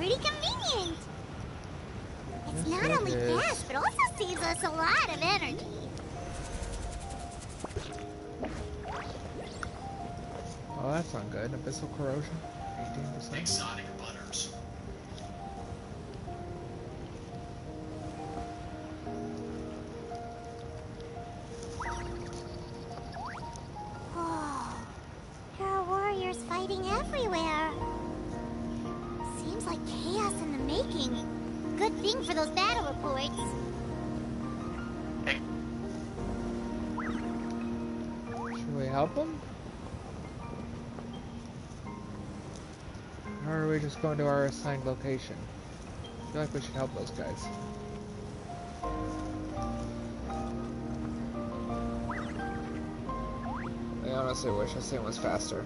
pretty convenient. It's Yes, not it only is. fast, but also saves us a lot of energy. Oh, that's not good. Abyssal corrosion, 18%. Exotic butters. Oh, there are warriors fighting everywhere. Seems like chaos in the making. Good thing for those battle reports. Should we help them? Or are we just going to our assigned location? I feel like we should help those guys. I honestly wish this thing was faster.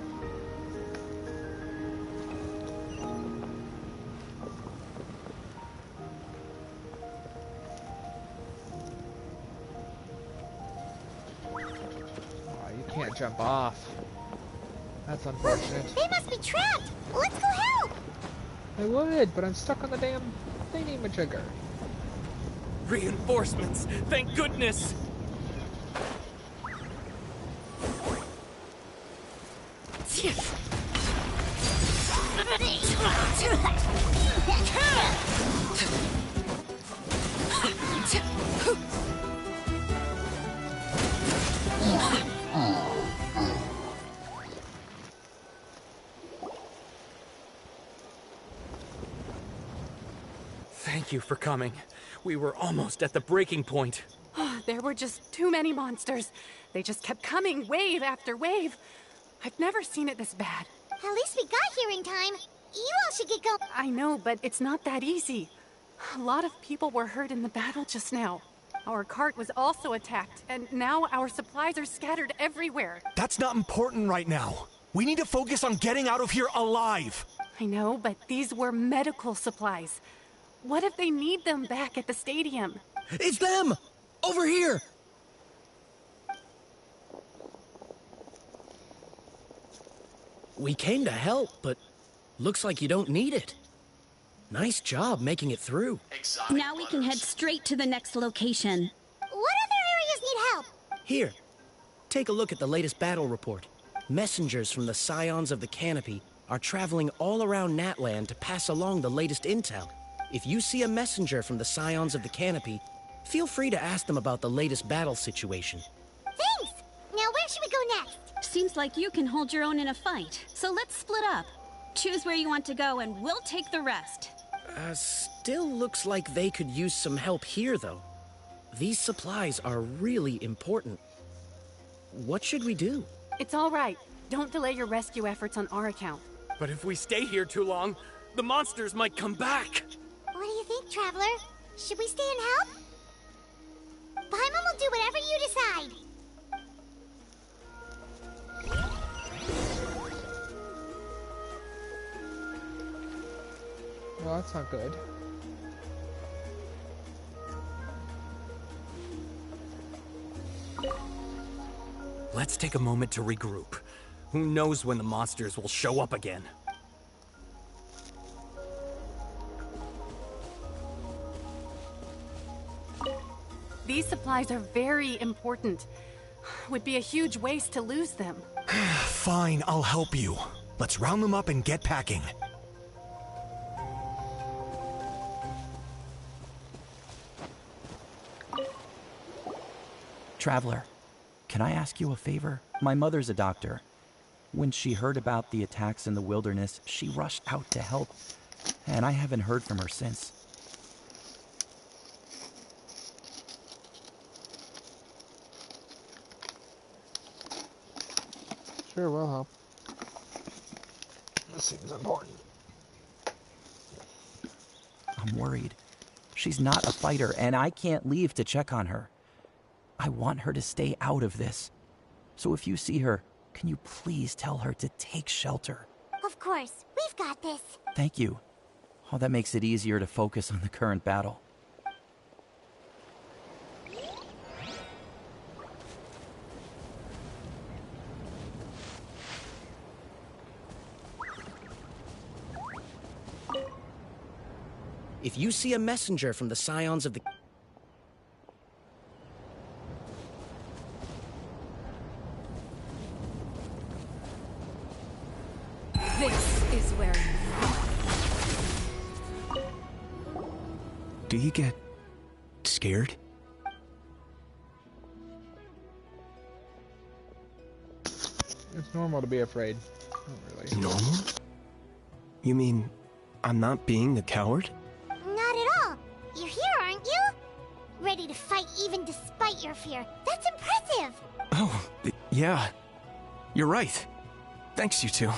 Oh, you can't jump off. That's unfortunate. They must be trapped! Let's go help! I would, but I'm stuck on the damn thingy-majigger. Reinforcements! Thank goodness! Thank you for coming. We were almost at the breaking point. There were just too many monsters. They just kept coming, wave after wave. I've never seen it this bad. At least we got here in time. You all should get going. I know, but it's not that easy. A lot of people were hurt in the battle just now. Our cart was also attacked, and now our supplies are scattered everywhere. That's not important right now. We need to focus on getting out of here alive. I know, but these were medical supplies. What if they need them back at the stadium? It's them! Over here! We came to help, but looks like you don't need it. Nice job making it through. Exotic Now we can head butters. straight to the next location. What other areas need help? Here, take a look at the latest battle report. Messengers from the Scions of the Canopy are traveling all around Natland to pass along the latest intel. If you see a messenger from the Scions of the Canopy, feel free to ask them about the latest battle situation. Thanks! Now where should we go next? Seems like you can hold your own in a fight, so let's split up. Choose where you want to go and we'll take the rest. Still looks like they could use some help here, though. These supplies are really important. What should we do? It's all right. Don't delay your rescue efforts on our account. But if we stay here too long, the monsters might come back. What do you think, Traveler? Should we stay and help? Paimon will do whatever you decide. Well, that's not good. Let's take a moment to regroup. Who knows when the monsters will show up again? These supplies are very important. Would be a huge waste to lose them. Fine, I'll help you. Let's round them up and get packing. Traveler, can I ask you a favor? My mother's a doctor. When she heard about the attacks in the wilderness, she rushed out to help, and I haven't heard from her since. Sure, we'll help. This seems important. I'm worried. She's not a fighter, and I can't leave to check on her. I want her to stay out of this. So if you see her, can you please tell her to take shelter? Of course, we've got this. Thank you. Oh, that makes it easier to focus on the current battle. If you see a messenger from the Scions of the... This is where you... Do you get scared? It's normal to be afraid. Not really. Normal? You mean I'm not being a coward? Not at all. You're here, aren't you? Ready to fight even despite your fear. That's impressive. Oh, yeah. You're right. Thanks, you two.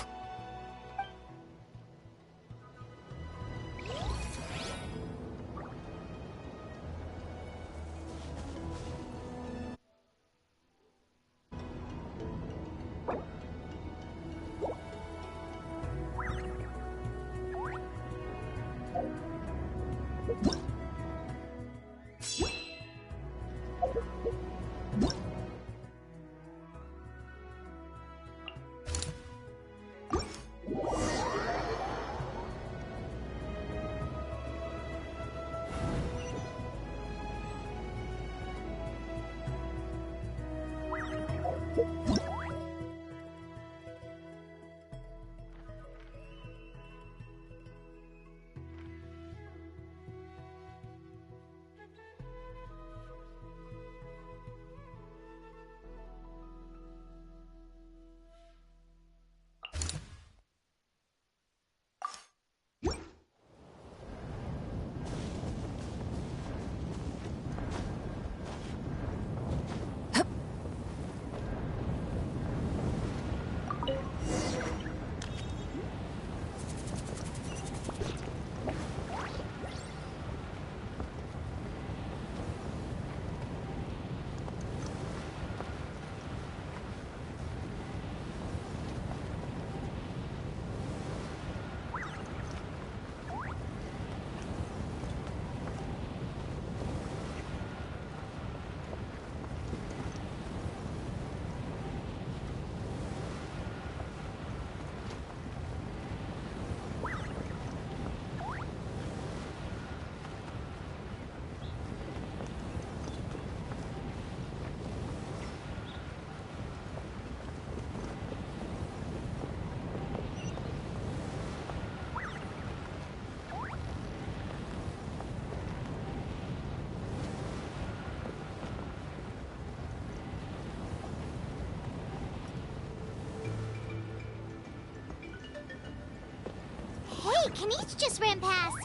Hey, Kanish just ran past.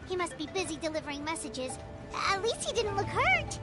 He must be busy delivering messages. At least he didn't look hurt.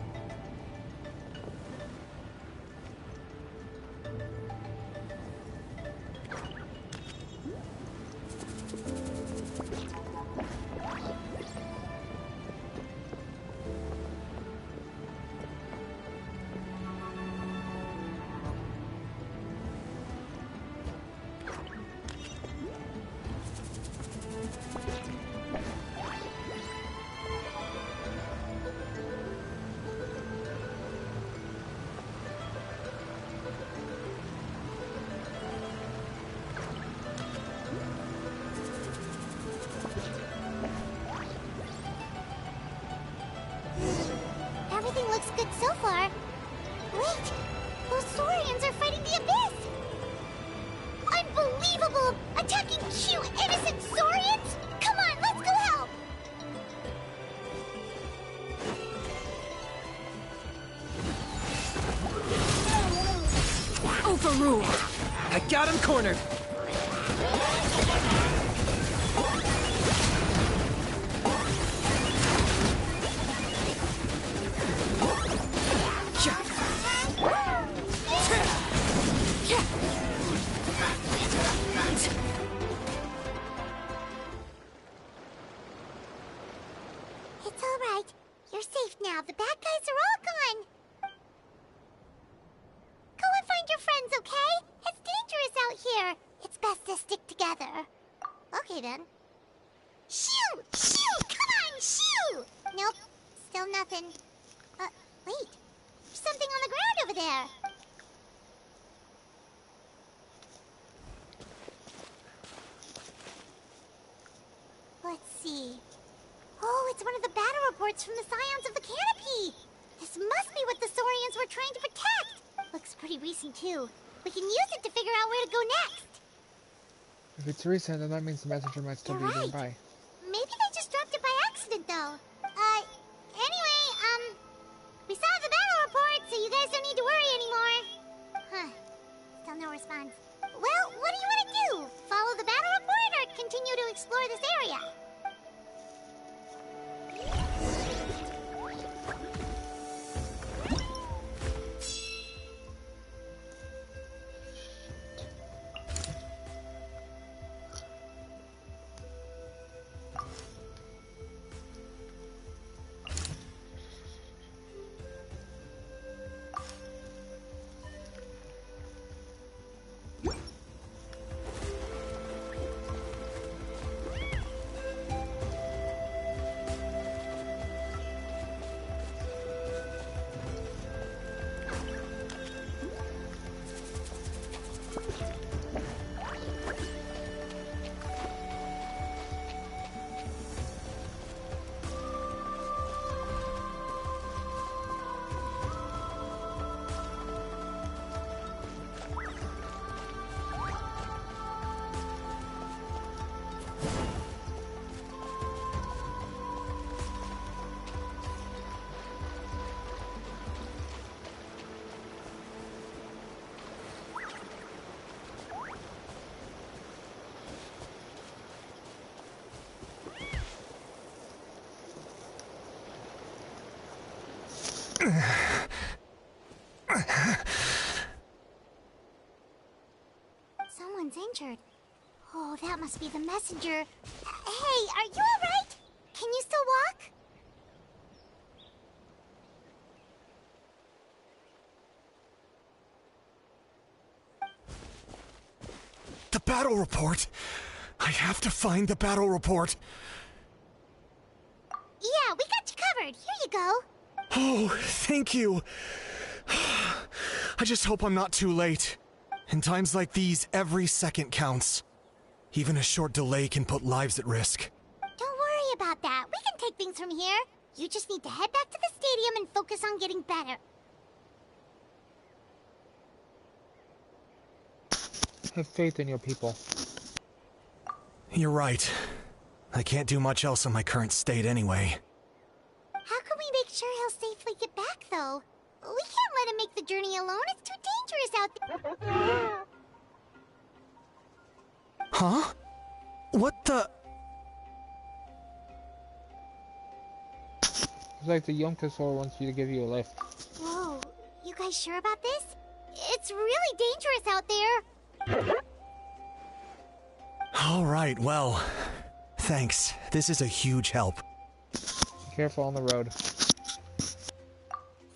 Everything looks good so far. Wait! Those Saurians are fighting the Abyss! Unbelievable! Attacking cute, innocent Saurians? Come on, let's go help! Overruled! I got him cornered! It's all right. You're safe now. The bad guys are all gone. Go and find your friends, okay? It's dangerous out here. It's best to stick together. Okay, then. Shoo! Shoo! Come on, shoo! Nope. Still nothing. Wait. There's something on the ground over there. Let's see. Oh, it's one of the battle reports from the Scions of the Canopy! This must be what the Saurians were trying to protect! Looks pretty recent, too. We can use it to figure out where to go next. If it's recent, then that means the messenger might still You're be right. nearby. Maybe they just dropped it by accident, though. Anyway, we saw the battle report, so you guys don't need to worry anymore. Huh. Still no response. Well, what do you want to do? Follow the battle report or continue to explore this area? Someone's injured. Oh, that must be the messenger. Hey, are you alright? Can you still walk? The battle report! I have to find the battle report! Yeah, we got you covered. Here you go. Oh, thank you! I just hope I'm not too late. In times like these, every second counts. Even a short delay can put lives at risk. Don't worry about that. We can take things from here. You just need to head back to the stadium and focus on getting better. Have faith in your people. You're right. I can't do much else in my current state anyway. How can we make sure he'll safely get back, though? We can't let him make the journey alone. It's too dangerous out there. Huh? What the... It's like the Yomkasaur wants you to give you a lift. Whoa, you guys sure about this? It's really dangerous out there. All right, well, thanks. This is a huge help. Be careful on the road.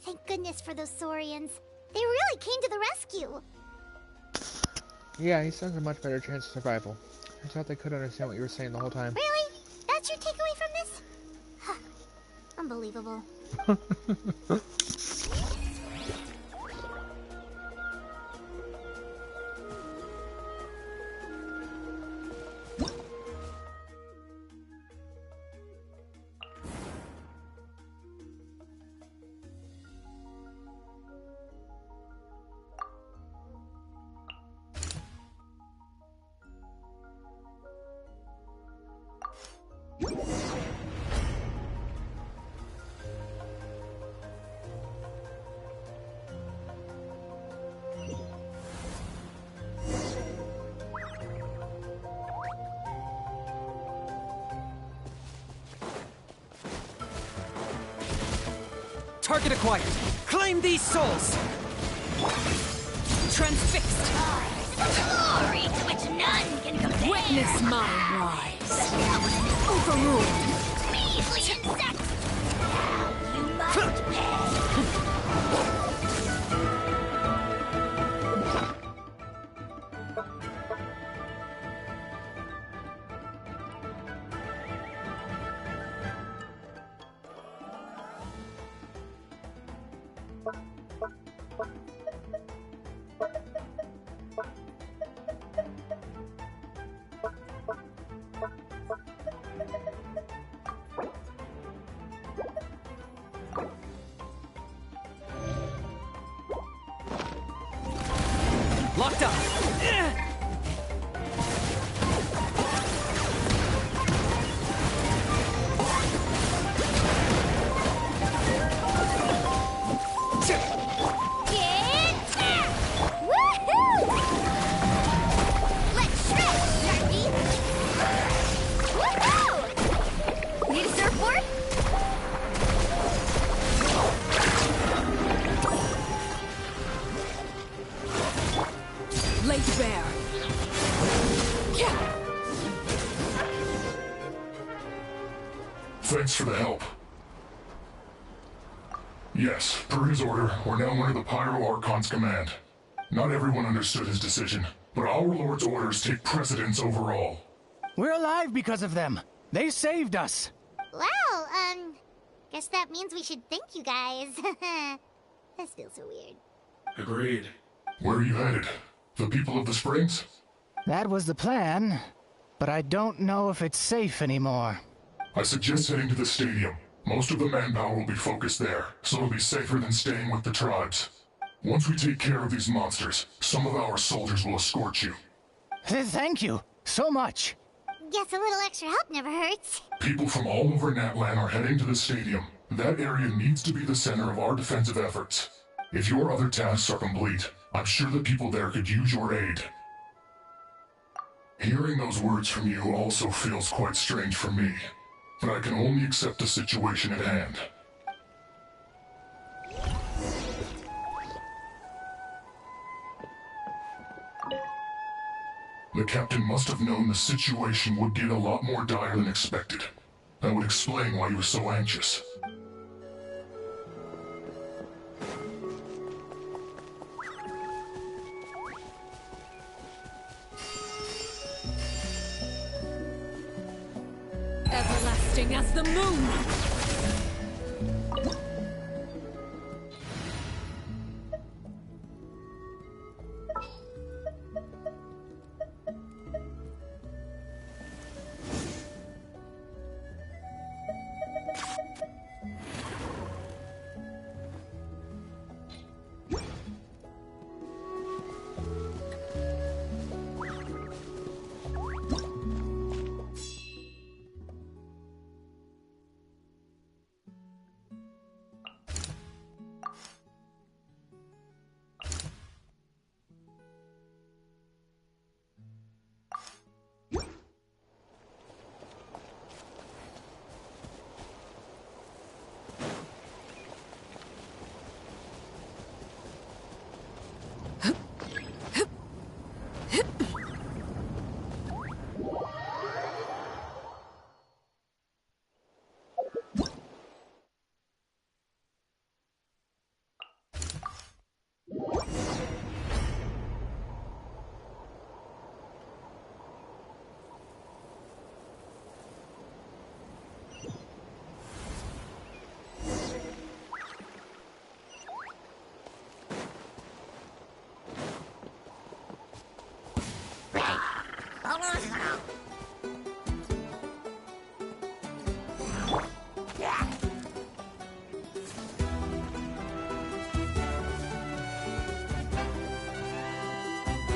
Thank goodness for those Saurians. They really came to the rescue. Yeah, he stands a much better chance of survival. I thought they could understand what you were saying the whole time. Really? That's your takeaway from this? Huh. Unbelievable. Target acquired. Claim these souls. Transfixed. Glory to which none can compare. Witness my rise. Overruled. Measly insects. Now you must pay. knocked off. Need a surfboard? Laid bare. Thanks for the help. Yes, per his order, we're now under the Pyro Archon's command. Not everyone understood his decision, but our Lord's orders take precedence over all. We're alive because of them. They saved us. Well, guess that means we should thank you guys. This feels so weird. Agreed. Where are you headed? The people of the Springs? That was the plan, but I don't know if it's safe anymore. I suggest heading to the stadium. Most of the manpower will be focused there, so it'll be safer than staying with the tribes. Once we take care of these monsters, some of our soldiers will escort you. Thank you so much. Guess a little extra help never hurts. People from all over Natlan are heading to the stadium. That area needs to be the center of our defensive efforts. If your other tasks are complete, I'm sure the people there could use your aid. Hearing those words from you also feels quite strange for me, but I can only accept the situation at hand. The captain must have known the situation would get a lot more dire than expected. That would explain why he was so anxious. Everlasting as the moon!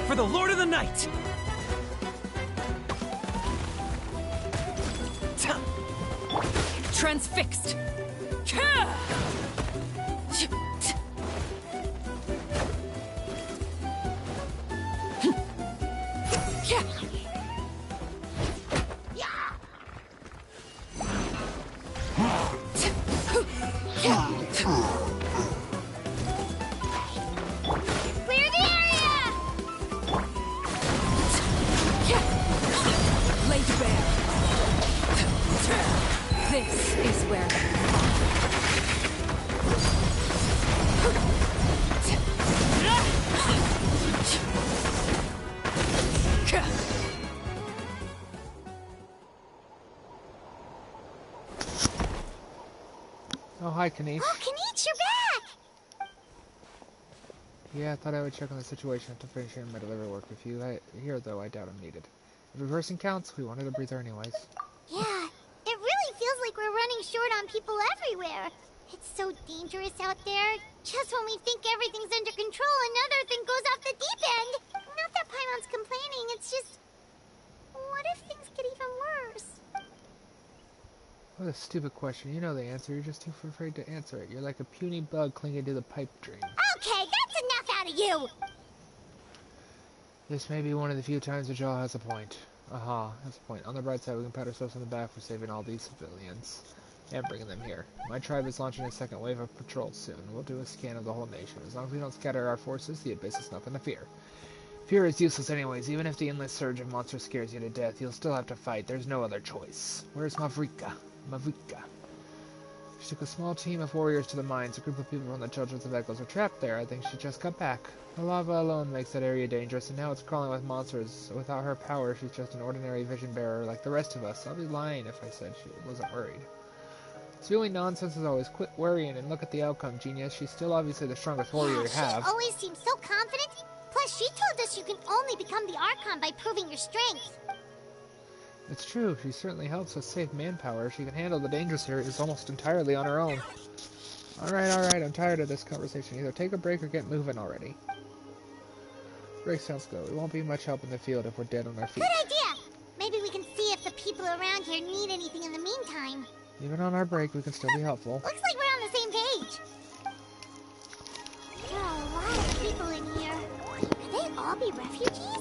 For the Lord of the Night! Transfixed! Clear the area! Laid bare. This is where... Oh, hi, Kanish. Oh, Kanish, you're back! Yeah, I thought I would check on the situation after finishing my delivery work with you. Here, though, I doubt I'm needed. Every person counts. We wanted a breather anyways. Yeah, it really feels like we're running short on people everywhere. It's so dangerous out there. Just when we think everything's under control, another thing goes off the deep end. Paimon's complaining. It's just... what if things get even worse? What a stupid question. You know the answer. You're just too afraid to answer it. You're like a puny bug clinging to the pipe dream. Okay, that's enough out of you! This may be one of the few times the Jaw has a point. Aha, has a point. On the bright side, we can pat ourselves on the back for saving all these civilians. And bringing them here. My tribe is launching a second wave of patrols soon. We'll do a scan of the whole nation. As long as we don't scatter our forces, the Abyss is nothing to fear. Fear is useless anyways. Even if the endless surge of monsters scares you to death, you'll still have to fight. There's no other choice. Where's Mavrika? Mavrika. She took a small team of warriors to the mines. A group of people from the Children of Echoes are trapped there. I think she just got back. The lava alone makes that area dangerous, and now it's crawling with monsters. Without her power, she's just an ordinary vision bearer like the rest of us. I'll be lying if I said she wasn't worried. It's really nonsense as always. Quit worrying and look at the outcome, genius. She's still obviously the strongest warrior you have. She always seems so confident. Plus, she told us you can only become the Archon by proving your strength. It's true. She certainly helps us save manpower. She can handle the dangerous areas almost entirely on her own. Alright. I'm tired of this conversation. Either take a break or get moving already. Break sounds good. We won't be much help in the field if we're dead on our feet. Good idea! Maybe we can see if the people around here need anything in the meantime. Even on our break, we can still be helpful. Looks like we're on the same page. There are a lot of people in here. Could they all be refugees?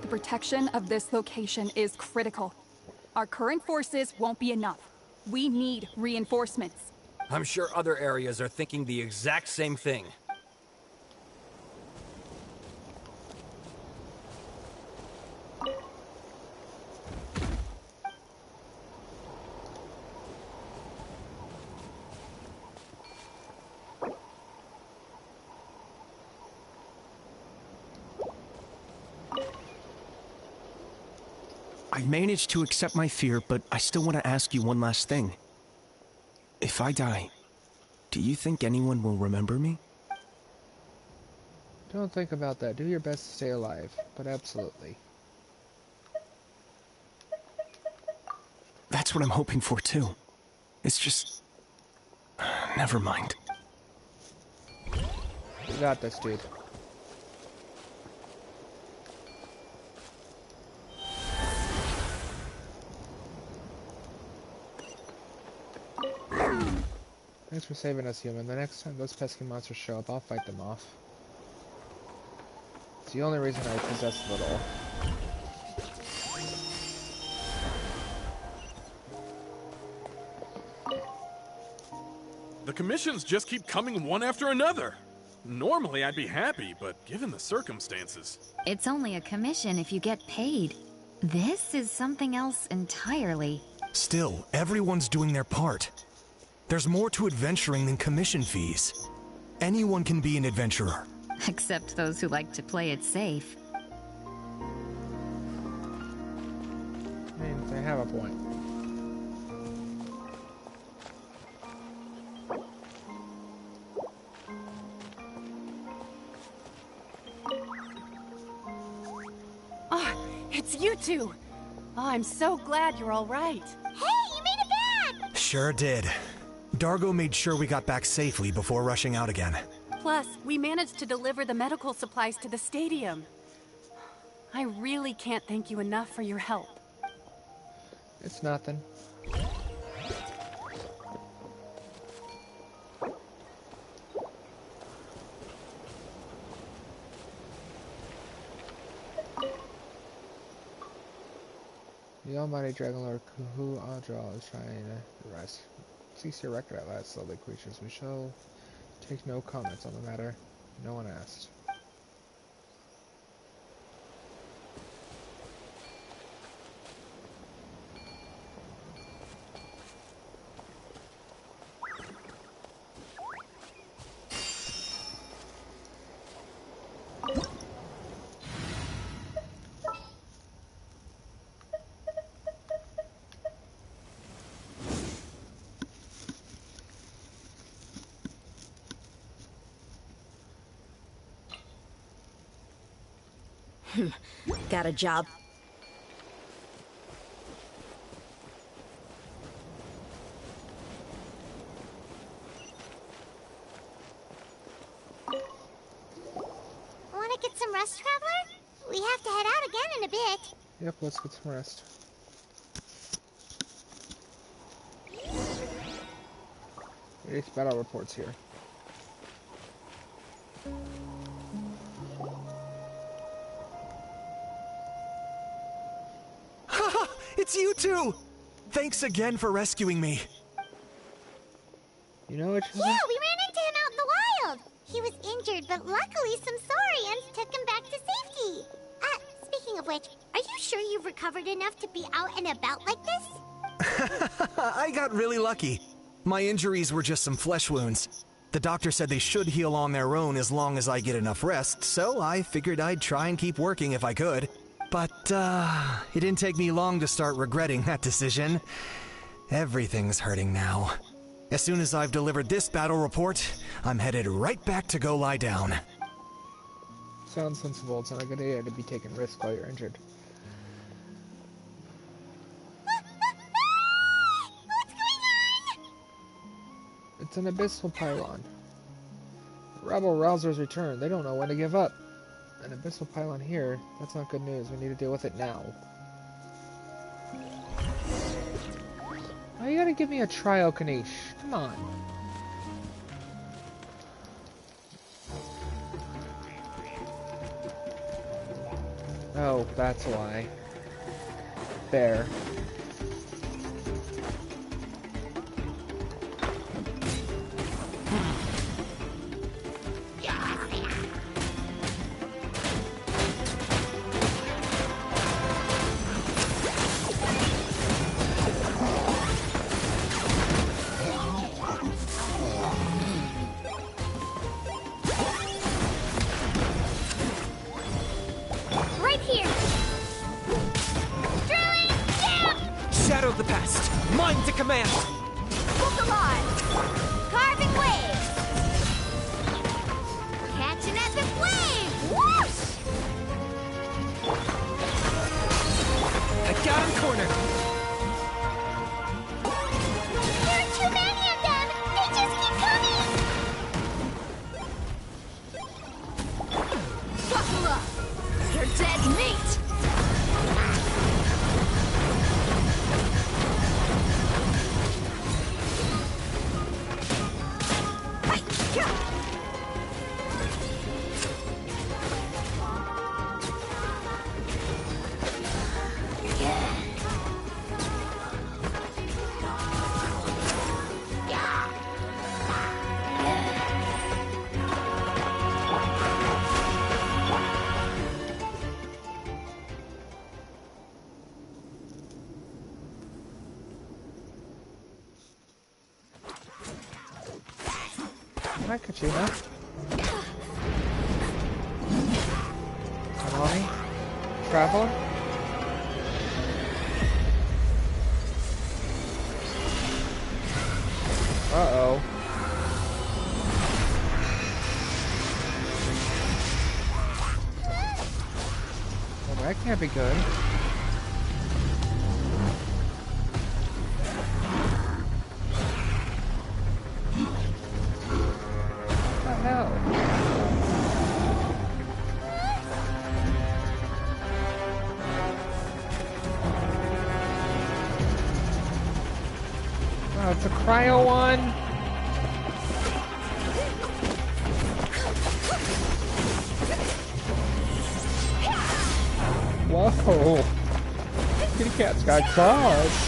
The protection of this location is critical. Our current forces won't be enough. We need reinforcements. I'm sure other areas are thinking the exact same thing. I managed to accept my fear, but I still want to ask you one last thing. If I die, do you think anyone will remember me? Don't think about that. Do your best to stay alive, but absolutely. That's what I'm hoping for, too. It's just... never mind. You got this, dude. Thanks for saving us, human. The next time those pesky monsters show up, I'll fight them off. It's the only reason I possess little. The commissions just keep coming one after another. Normally I'd be happy, but given the circumstances... It's only a commission if you get paid. This is something else entirely. Still, everyone's doing their part. There's more to adventuring than commission fees. Anyone can be an adventurer. Except those who like to play it safe. I mean, they have a point. Oh, it's you two! Oh, I'm so glad you're all right. Hey, you made it back! Sure did. Dargo made sure we got back safely before rushing out again. Plus, we managed to deliver the medical supplies to the stadium. I really can't thank you enough for your help. It's nothing. The almighty Dragon Lord Kuhu Adral is trying to rest. Cease your record at last, lovely creatures. We shall take no comments on the matter. No one asked. Got a job? rest, Traveler? We have to head out again in a bit. Yep, let's get some rest. Release battle reports here. Haha! It's you two! Thanks again for rescuing me. You know what? Yeah, we ran into him out in the wild. He was injured, but luckily some saurians took him back to safety. Speaking of which, are you sure you've recovered enough to be out and about like this? I got really lucky. My injuries were just some flesh wounds. The doctor said they should heal on their own as long as I get enough rest, so I figured I'd try and keep working if I could. But, it didn't take me long to start regretting that decision. Everything's hurting now. As soon as I've delivered this battle report, I'm headed right back to go lie down. Sounds sensible. It's not a good idea to be taking risks while you're injured. What's going on? It's an abyssal pylon. The rebel rousers return. They don't know when to give up. An abyssal pylon here. That's not good news. We need to deal with it now. Oh, you gotta give me a trial, Kanish. Come on. Oh, that's why. There. Right here. Drilling down. Shadow of the past, mine to command. Book alive. Carving waves. Catch an epic wave. Whoosh! I got him cornered. There are too many of them. They just keep coming. Buckle up. You're dead meat. Hi, Kachina. Konami? Traveler? Uh-oh. Well, that can't be good. What the hell? Oh, it's a cryo one. Whoa! Kitty cat's got claws.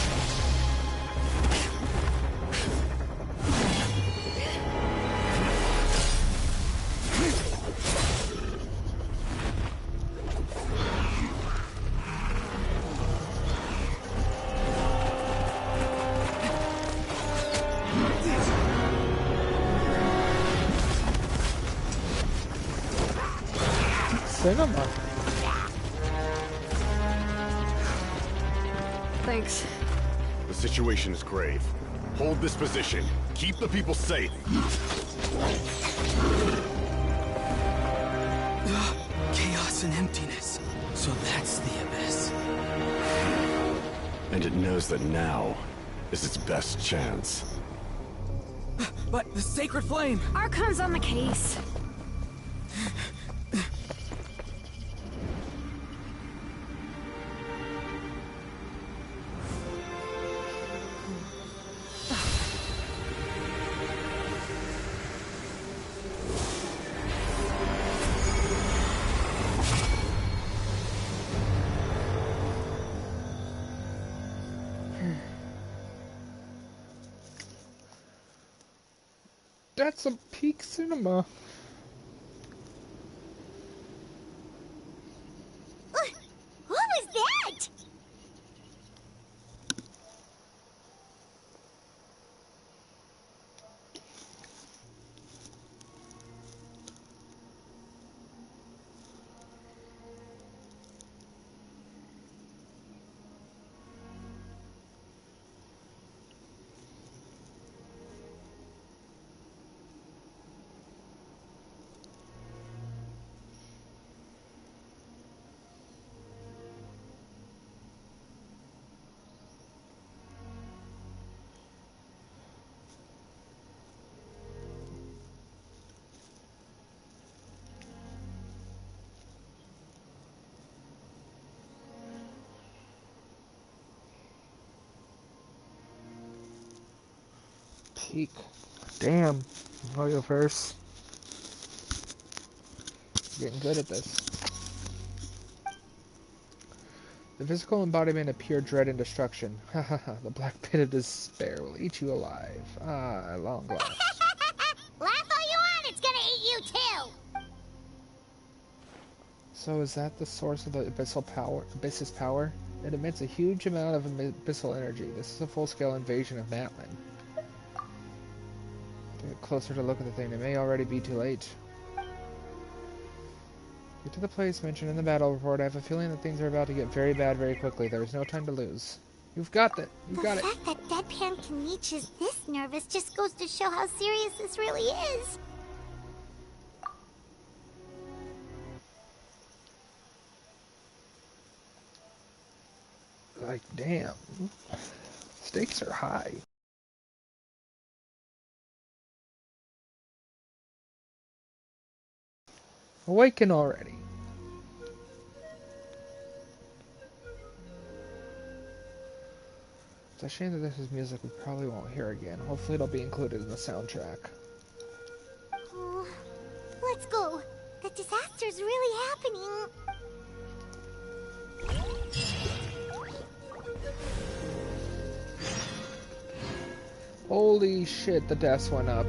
Cinema. Thanks. The situation is grave. Hold this position. Keep the people safe. Chaos and emptiness. So that's the abyss. And it knows that now is its best chance. But the sacred flame! Archon's on the case. That's some peak cinema. What was that? Peak. Damn. I'll go first. Getting good at this. The physical embodiment of pure dread and destruction. Hahaha, the black pit of despair will eat you alive. Ah, at long last. Laugh all you want, it's gonna eat you too! So is that the source of the Abyss's power? It emits a huge amount of abyssal energy. This is a full-scale invasion of Natlan. To get closer to look at the thing, it may already be too late. Get to the place mentioned in the battle report. I have a feeling that things are about to get very bad very quickly. There is no time to lose. You've got that. You've got it. The fact that Deadpan can reach is this nervous just goes to show how serious this really is. Like, damn. Stakes are high. Awaken already. It's a shame that this is music we probably won't hear again. Hopefully it'll be included in the soundtrack. Oh, let's go. The disaster's really happening. Holy shit, the deaths went up.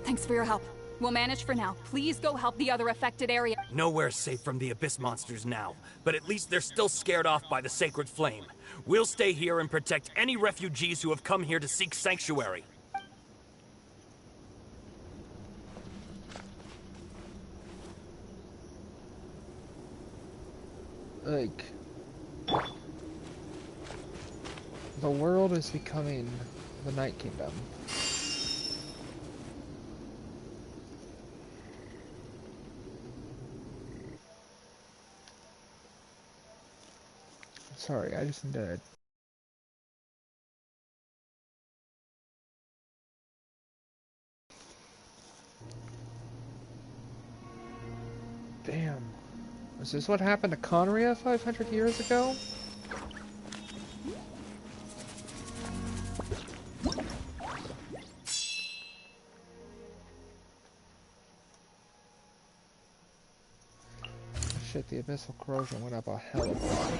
Thanks for your help. We'll manage for now. Please go help the other affected area. Nowhere's safe from the Abyss monsters now, but at least they're still scared off by the Sacred Flame. We'll stay here and protect any refugees who have come here to seek sanctuary. Like, the world is becoming the Night Kingdom. Sorry, I just need to... Damn. Is this what happened to Conria 500 years ago? Shit, the abyssal corrosion went up a hell of a lot.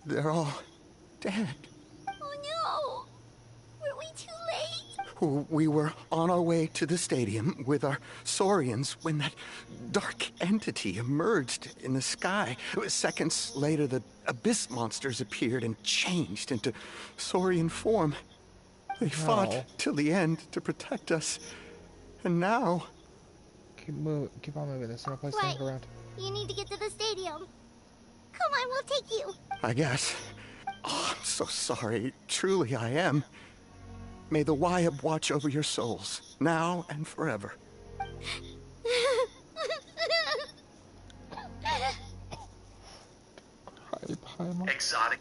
They're all dead. Oh no! Were we too late? We were on our way to the stadium with our Saurians when that dark entity emerged in the sky. Seconds later, the abyss monsters appeared and changed into Saurian form. They fought till the end to protect us. And now... Keep on moving. There's no place to hang around. You need to get to the stadium. Come on, we'll take you. I guess. Oh, I'm so sorry. Truly, I am. May the Wyab watch over your souls, now and forever. Exotic.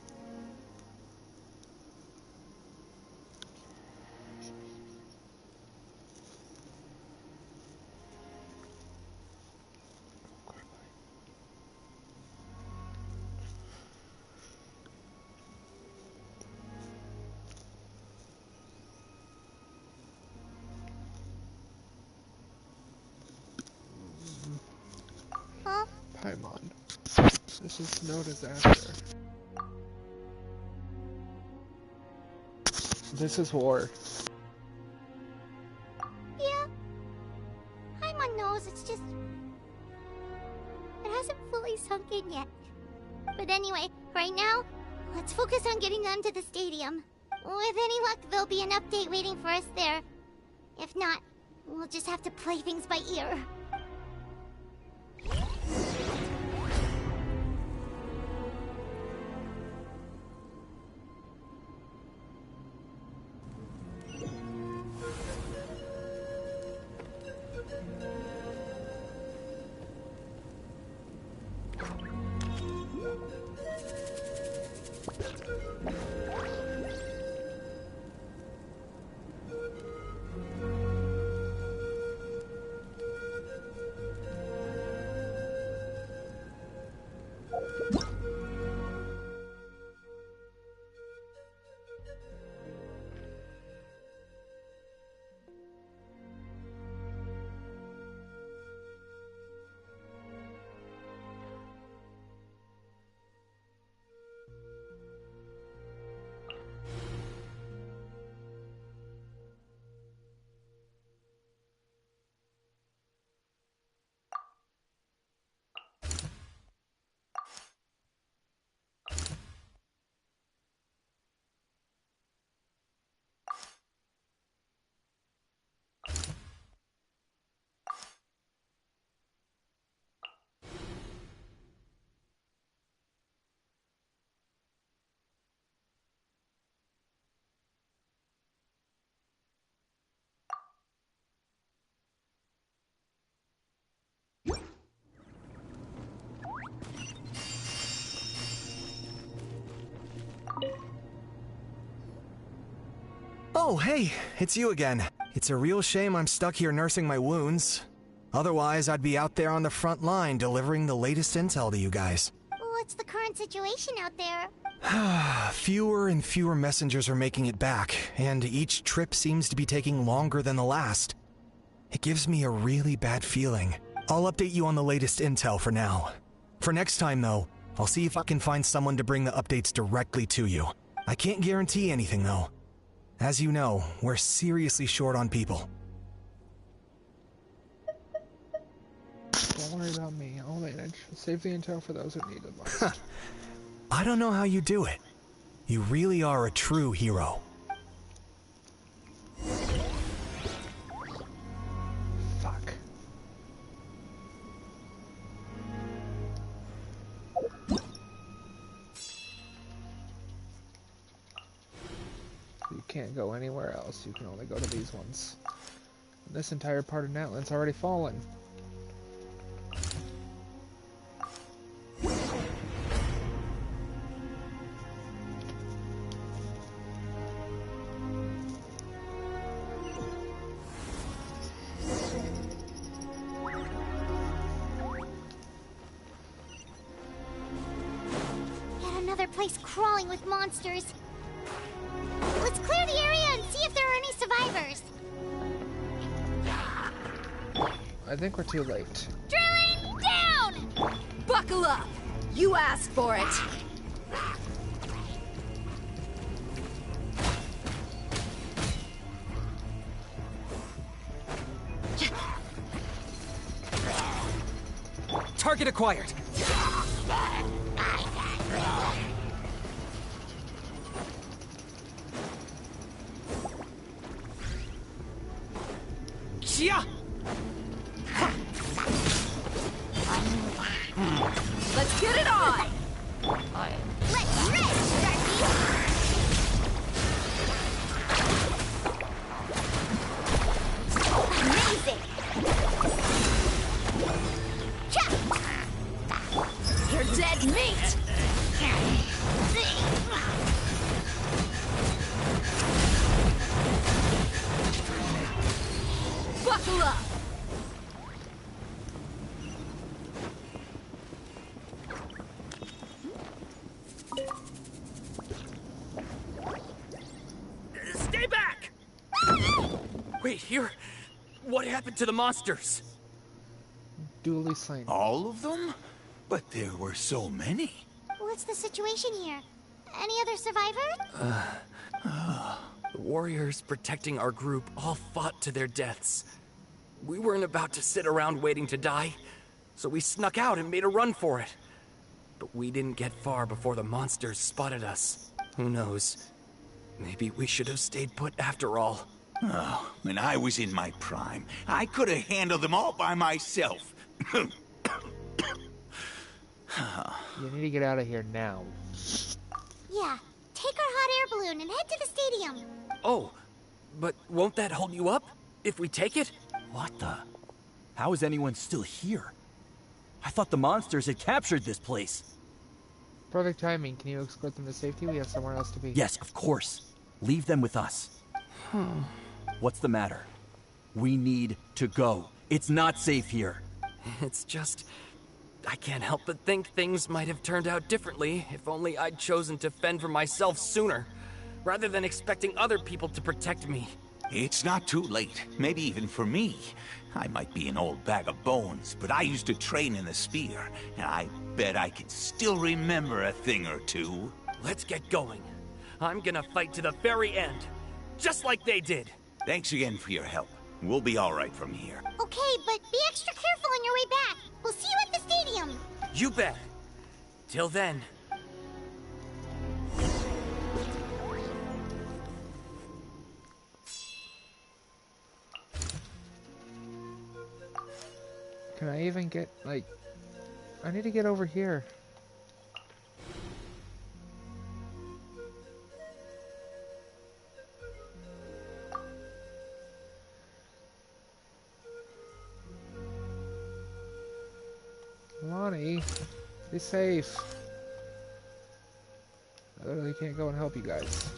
Paimon. This is no disaster. This is war. Yeah. Paimon knows, it's just... it hasn't fully sunk in yet. But anyway, right now, let's focus on getting them to the stadium. With any luck, there'll be an update waiting for us there. If not, we'll just have to play things by ear. Oh, hey, it's you again. It's a real shame I'm stuck here nursing my wounds. Otherwise, I'd be out there on the front line delivering the latest intel to you guys. What's the current situation out there? Fewer and fewer messengers are making it back, and each trip seems to be taking longer than the last. It gives me a really bad feeling. I'll update you on the latest intel for now. For next time, though, I'll see if I can find someone to bring the updates directly to you. I can't guarantee anything, though. As you know, we're seriously short on people. Don't worry about me. I'll manage. Save the intel for those who need it most. I don't know how you do it. You really are a true hero. Fuck. You can't go anywhere else. You can only go to these ones. And this entire part of Natlan's already fallen. Yet another place crawling with monsters. Let's clear the area and see if there are any survivors. I think we're too late. Drilling down! Buckle up! You asked for it! Target acquired. Chia! Let's get it on! Let's rest, Darky! Amazing! You're dead meat! Buckle up! Stay back! Wait, here? What happened to the monsters? Duly slain. All of them? But there were so many. What's the situation here? Any other survivors? The warriors protecting our group all fought to their deaths. We weren't about to sit around waiting to die, so we snuck out and made a run for it. But we didn't get far before the monsters spotted us. Who knows? Maybe we should have stayed put after all. Oh, when I was in my prime, I could have handled them all by myself. You need to get out of here now. Yeah, take our hot air balloon and head to the stadium. Oh, but won't that hold you up if we take it? What the? How is anyone still here? I thought the monsters had captured this place. Perfect timing. Can you escort them to safety? We have somewhere else to be. Yes, of course. Leave them with us. What's the matter? We need to go. It's not safe here. It's just... I can't help but think things might have turned out differently if only I'd chosen to fend for myself sooner, rather than expecting other people to protect me. It's not too late, maybe even for me. I might be an old bag of bones, but I used to train in the spear, and I bet I can still remember a thing or two. Let's get going. I'm gonna fight to the very end, just like they did. Thanks again for your help. We'll be all right from here. Okay, but be extra careful on your way back. We'll see you at the stadium. You bet. Till then. Can I even get, like... I need to get over here. Lonnie, be safe. I literally can't go and help you guys.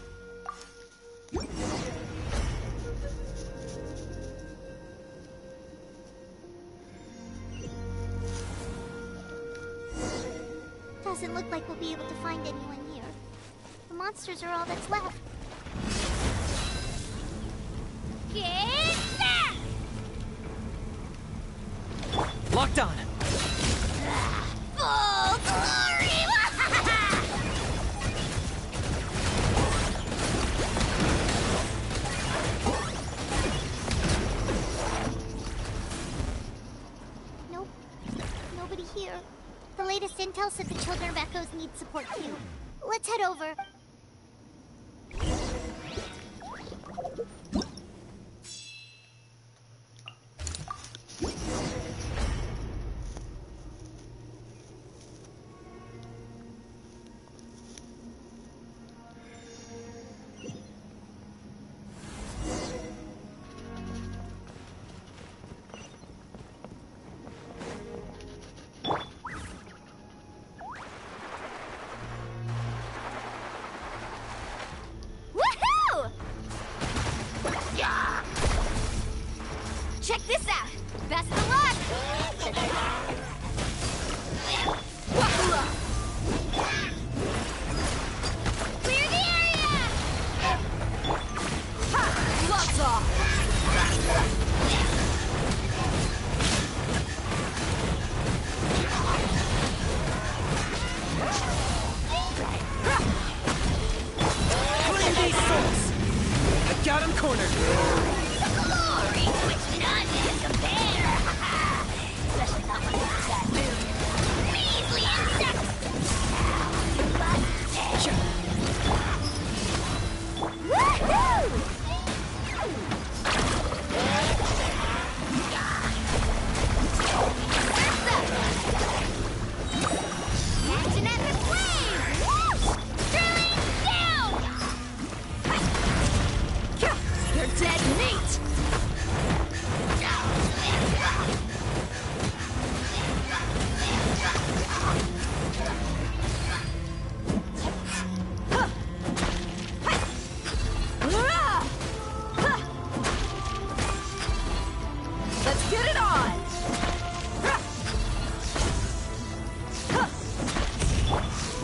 Doesn't look like we'll be able to find anyone here. The monsters are all that's left. Get back! Locked on. Full glory! Nope. Nobody here. The latest intel said the children of Echoes need support too. Let's head over.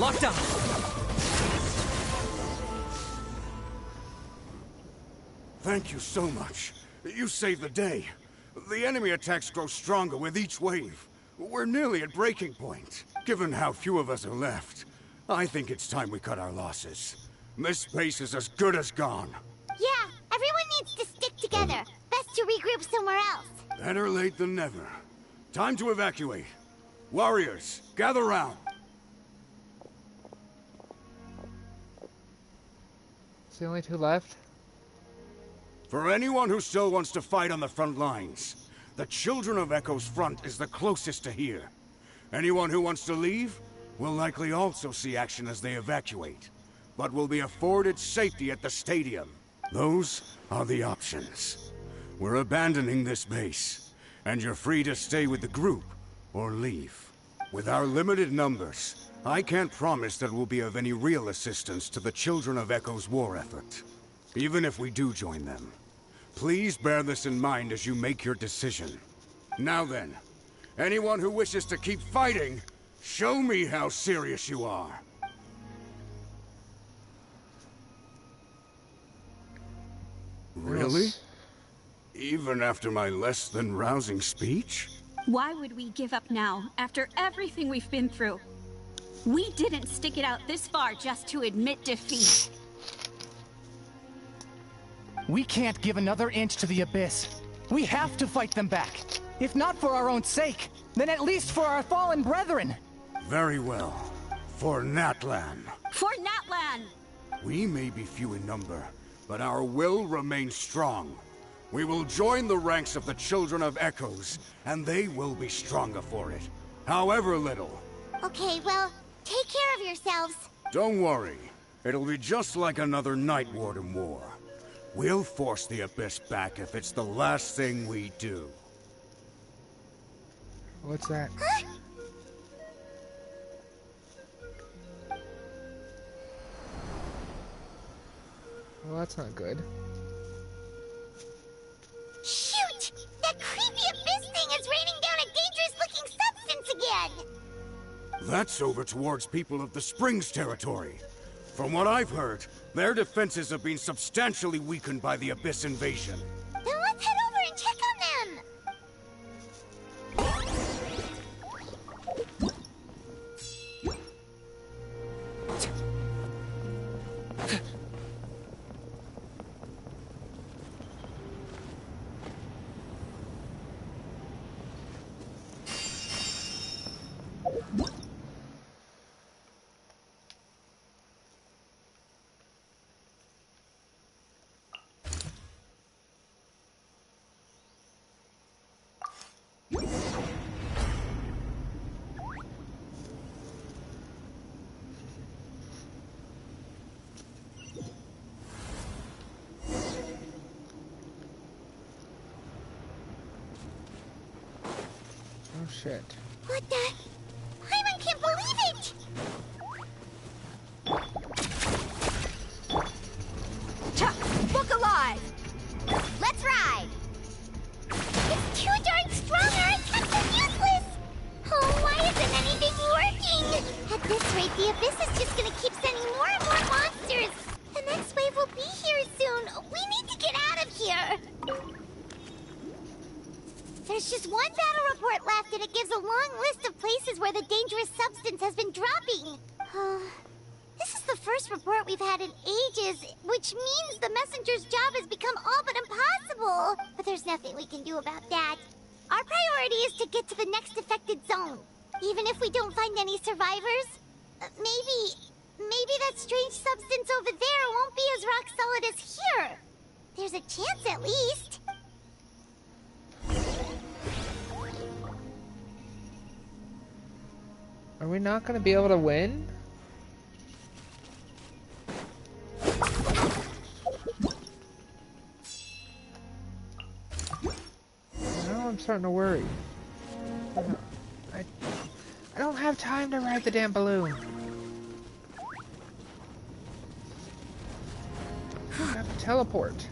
Locked on! Thank you so much. You saved the day. The enemy attacks grow stronger with each wave. We're nearly at breaking point. Given how few of us are left, I think it's time we cut our losses. This base is as good as gone. Yeah, everyone needs to stick together. Best to regroup somewhere else. Better late than never. Time to evacuate. Warriors, gather round. It's the only two left? For anyone who still wants to fight on the front lines, the Children of Echo's front is the closest to here. Anyone who wants to leave will likely also see action as they evacuate, but will be afforded safety at the stadium. Those are the options. We're abandoning this base, and you're free to stay with the group or leave. With our limited numbers, I can't promise that we'll be of any real assistance to the Children of Echo's war effort. Even if we do join them, please bear this in mind as you make your decision. Now then, anyone who wishes to keep fighting, show me how serious you are. Really? Even after my less than rousing speech? Why would we give up now, after everything we've been through? We didn't stick it out this far just to admit defeat. We can't give another inch to the Abyss. We have to fight them back. If not for our own sake, then at least for our fallen brethren. Very well. For Natlan. For Natlan! We may be few in number, but our will remains strong. We will join the ranks of the Children of Echoes, and they will be stronger for it. However little. Okay, well, take care of yourselves. Don't worry. It'll be just like another Night Warden war. We'll force the Abyss back if it's the last thing we do. What's that? Huh? Well, that's not good. Shoot! That creepy Abyss thing is raining down a dangerous-looking substance again! That's over towards people of the Springs territory. From what I've heard, their defenses have been substantially weakened by the Abyss invasion. Then let's head over and check on them! Oh shit. What the? Paimon can't believe it! Look alive! Let's ride! It's too darn strong, or it's so useless! Oh, why isn't anything working? At this rate, the Abyss is just gonna keep sending more and more monsters! The next wave will be here soon! We need to get out of here! There's just one battle report left, and it gives a long list of places where the dangerous substance has been dropping. This is the first report we've had in ages, which means the messenger's job has become all but impossible. But there's nothing we can do about that. Our priority is to get to the next affected zone. Even if we don't find any survivors, maybe that strange substance over there won't be as rock solid as here. There's a chance at least. Are we not going to be able to win? Now I'm starting to worry. I don't have time to ride the damn balloon. I have to teleport.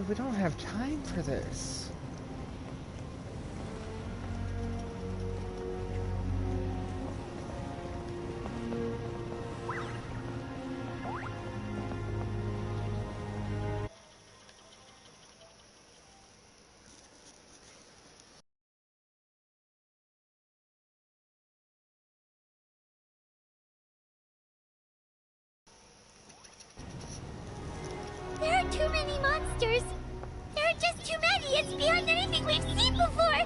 We don't have time for this. There are too many monsters. There are just too many. It's beyond anything we've seen before.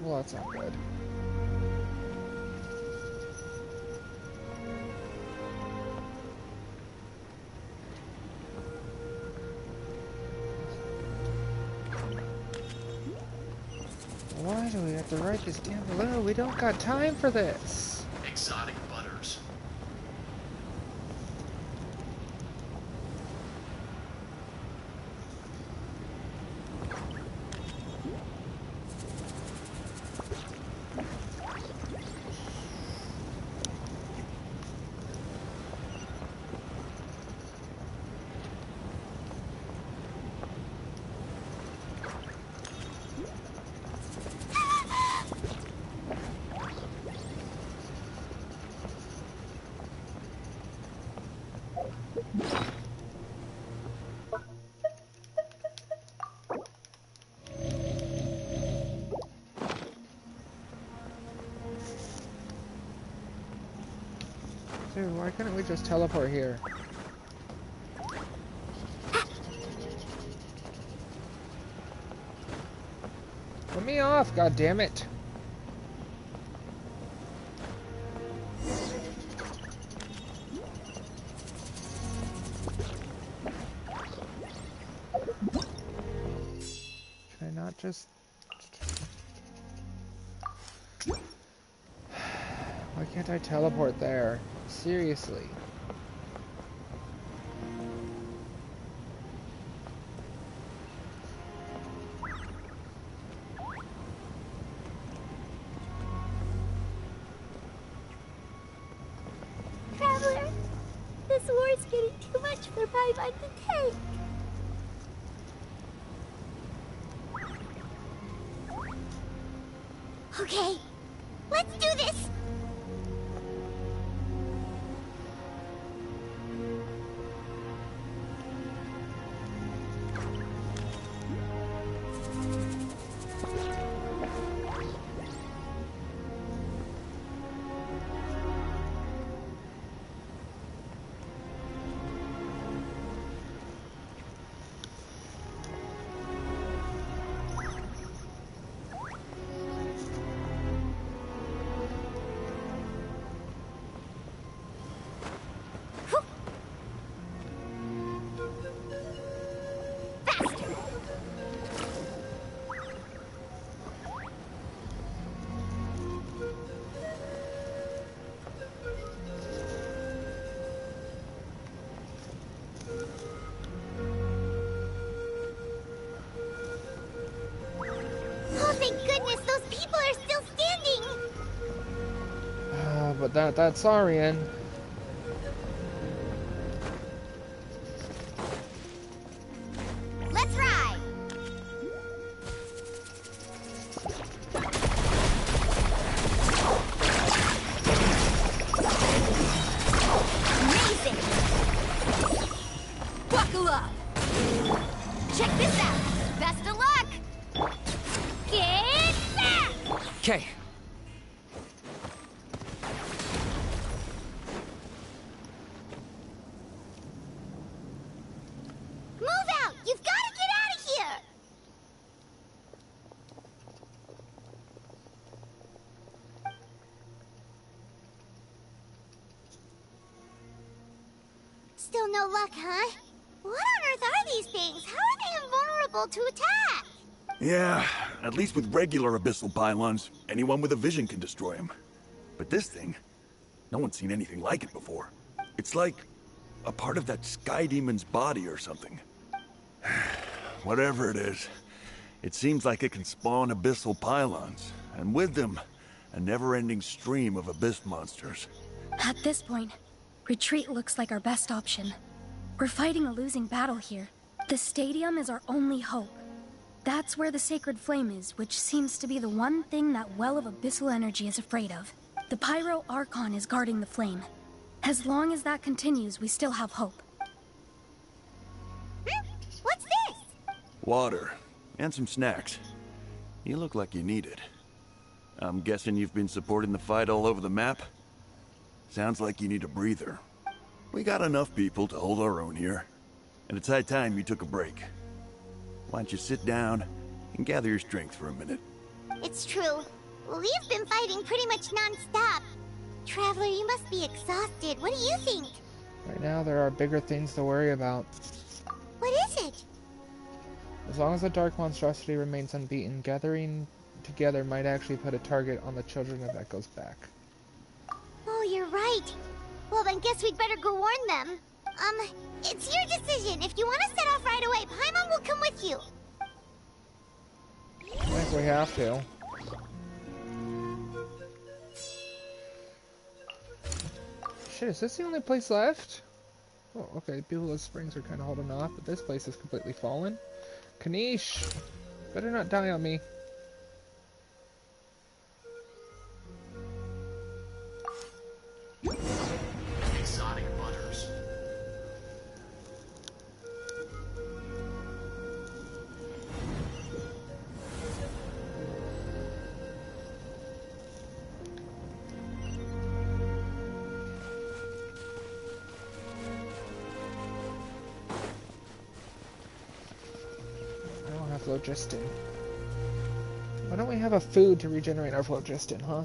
Well, that's not good. Why do we have to write this down below? We don't got time for this. Exotic butters. Dude, why couldn't we just teleport here? Let me off, god damn it. Can I not just... Why can't I teleport there? Seriously. Traveler, this war's getting too much for my mind to take. Okay, let's do this! Oh, thank goodness, those people are still standing! But that's Arian. Let's ride! Amazing! Buckle up! Check this out! Best of luck! Get back! Okay. Move out! You've got to get out of here! Still no luck, huh? What on earth are these things? How are they invulnerable to attack? Yeah, at least with regular abyssal pylons, anyone with a vision can destroy them. But this thing, no one's seen anything like it before. It's like a part of that sky demon's body or something. Whatever it is, it seems like it can spawn abyssal pylons, and with them, a never-ending stream of abyss monsters. At this point, retreat looks like our best option. We're fighting a losing battle here. The stadium is our only hope. That's where the sacred flame is, which seems to be the one thing that well of abyssal energy is afraid of. The Pyro Archon is guarding the flame. As long as that continues, we still have hope. What's this? Water, and some snacks. You look like you need it. I'm guessing you've been supporting the fight all over the map? Sounds like you need a breather. We got enough people to hold our own here, and it's high time you took a break. Why don't you sit down and gather your strength for a minute? It's true. We've been fighting pretty much non-stop. Traveler, you must be exhausted. What do you think? Right now, there are bigger things to worry about. What is it? As long as the dark monstrosity remains unbeaten, gathering together might actually put a target on the Children of Echo's back. Oh, you're right. Well, then guess we'd better go warn them. It's your decision. If you want to set off right away, Paimon will come with you. I think we have to. Shit, is this the only place left? Oh, okay, Beulah Springs are kind of holding off, but this place is completely fallen. Kanish! Better not die on me. Exotic butters. I don't have phlogiston. Why don't we have a food to regenerate our phlogiston, huh?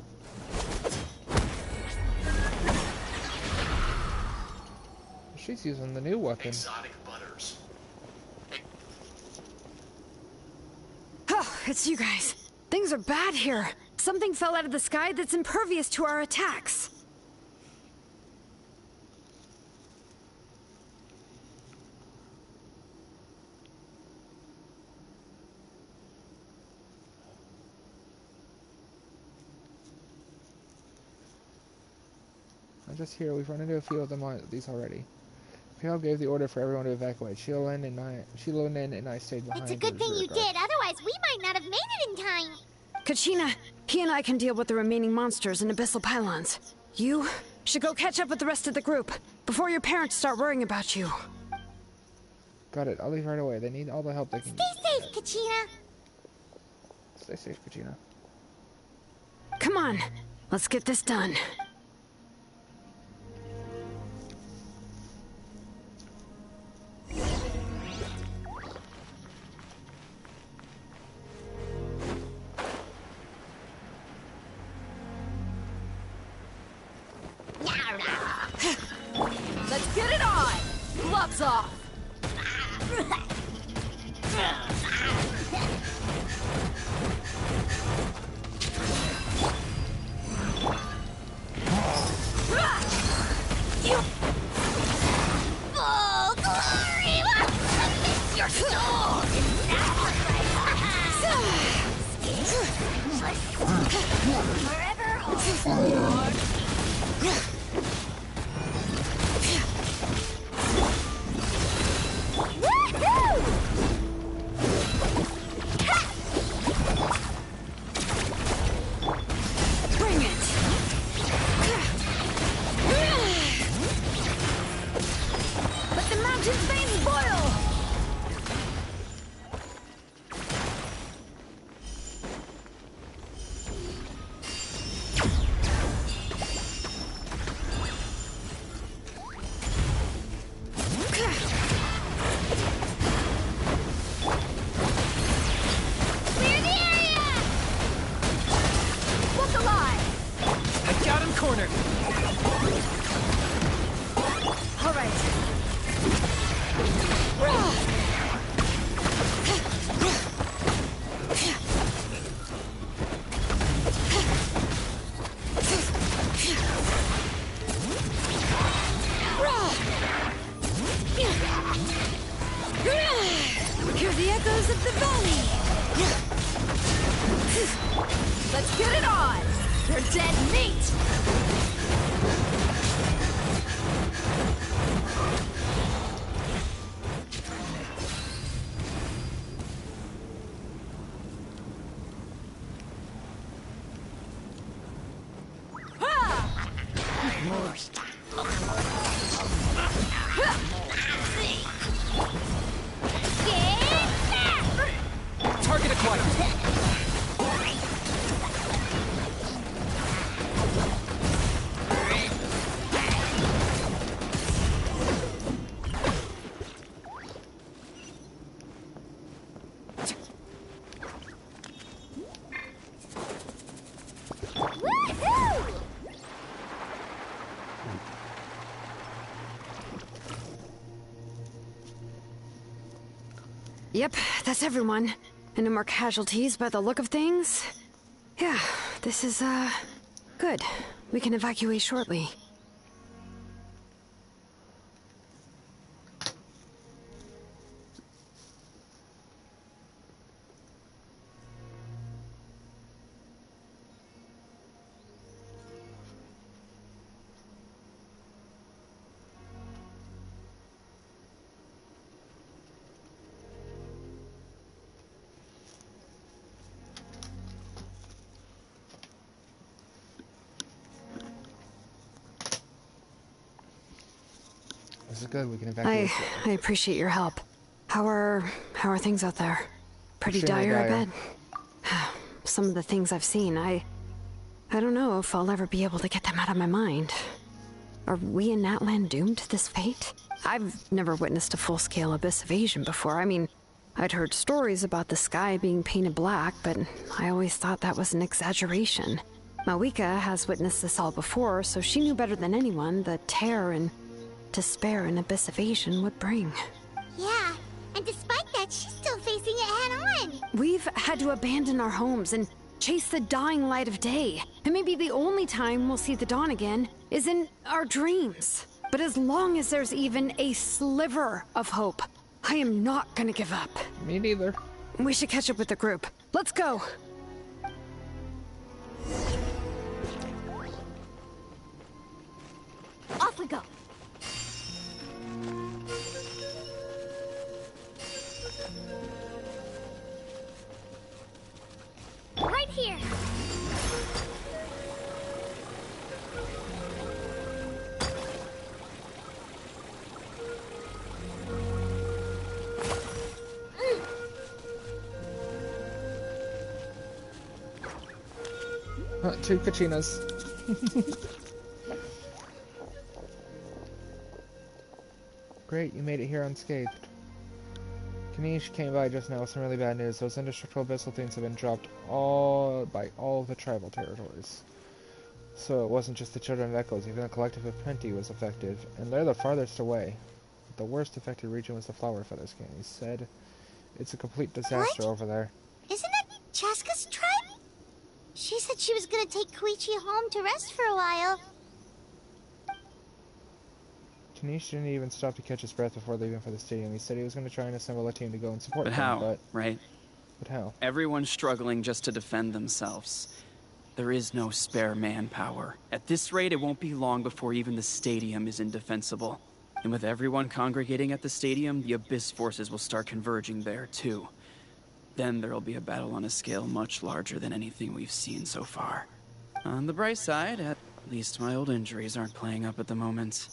She's using the new weapon. Exotic butters. Oh, it's you guys. Things are bad here. Something fell out of the sky that's impervious to our attacks. I'm just here. We've run into a few of these already. Pale gave the order for everyone to evacuate. Shilin and I stayed behind. It's a good thing you did. Otherwise, we might not have made it in time. Kachina, he and I can deal with the remaining monsters and abyssal pylons. You should go catch up with the rest of the group before your parents start worrying about you. Got it. I'll leave right away. They need all the help they can get. Stay safe, Kachina. Stay safe, Kachina. Come on. Let's get this done. Let's get it on! Gloves off! You... Full glory! Miss your soul! Forever hold. Bring it! Let the mountain's veins boil! the echoes of the valley! Let's get it on! You're dead meat! Target acquired. Yep, that's everyone. And no more casualties by the look of things. Yeah, this is, good. We can evacuate shortly. This is good. We can evacuate. I appreciate your help. How are things out there? Pretty dire, I bet. Some of the things I've seen, I don't know if I'll ever be able to get them out of my mind. Are we in Natlan doomed to this fate? I've never witnessed a full-scale abyss invasion before. I mean, I'd heard stories about the sky being painted black, but I always thought that was an exaggeration. Mawika has witnessed this all before, so she knew better than anyone the terror and despair an abyss invasion would bring. Yeah, and despite that, she's still facing it head-on. We've had to abandon our homes and chase the dying light of day. And maybe the only time we'll see the dawn again is in our dreams. But as long as there's even a sliver of hope, I am not gonna give up. Me neither. We should catch up with the group. Let's go! Off we go. Right here. Two Kachinas. Great, you made it here unscathed. Kanish came by just now with some really bad news. Those indestructible abyssal things have been dropped by all the tribal territories. So it wasn't just the Children of Echoes, even the Collective of Plenty was affected, and they're the farthest away. The worst affected region was the Flower Feather Skin. He said it's a complete disaster over there. Isn't that Chaska's tribe? She said she was gonna take Koichi home to rest for a while. Kanish didn't even stop to catch his breath before leaving for the stadium. He said he was going to try and assemble a team to go and support But them, how, right? But how? Everyone's struggling just to defend themselves. There is no spare manpower. At this rate, it won't be long before even the stadium is indefensible. And with everyone congregating at the stadium, the Abyss forces will start converging there, too. Then there'll be a battle on a scale much larger than anything we've seen so far. On the bright side, at least my old injuries aren't playing up at the moment.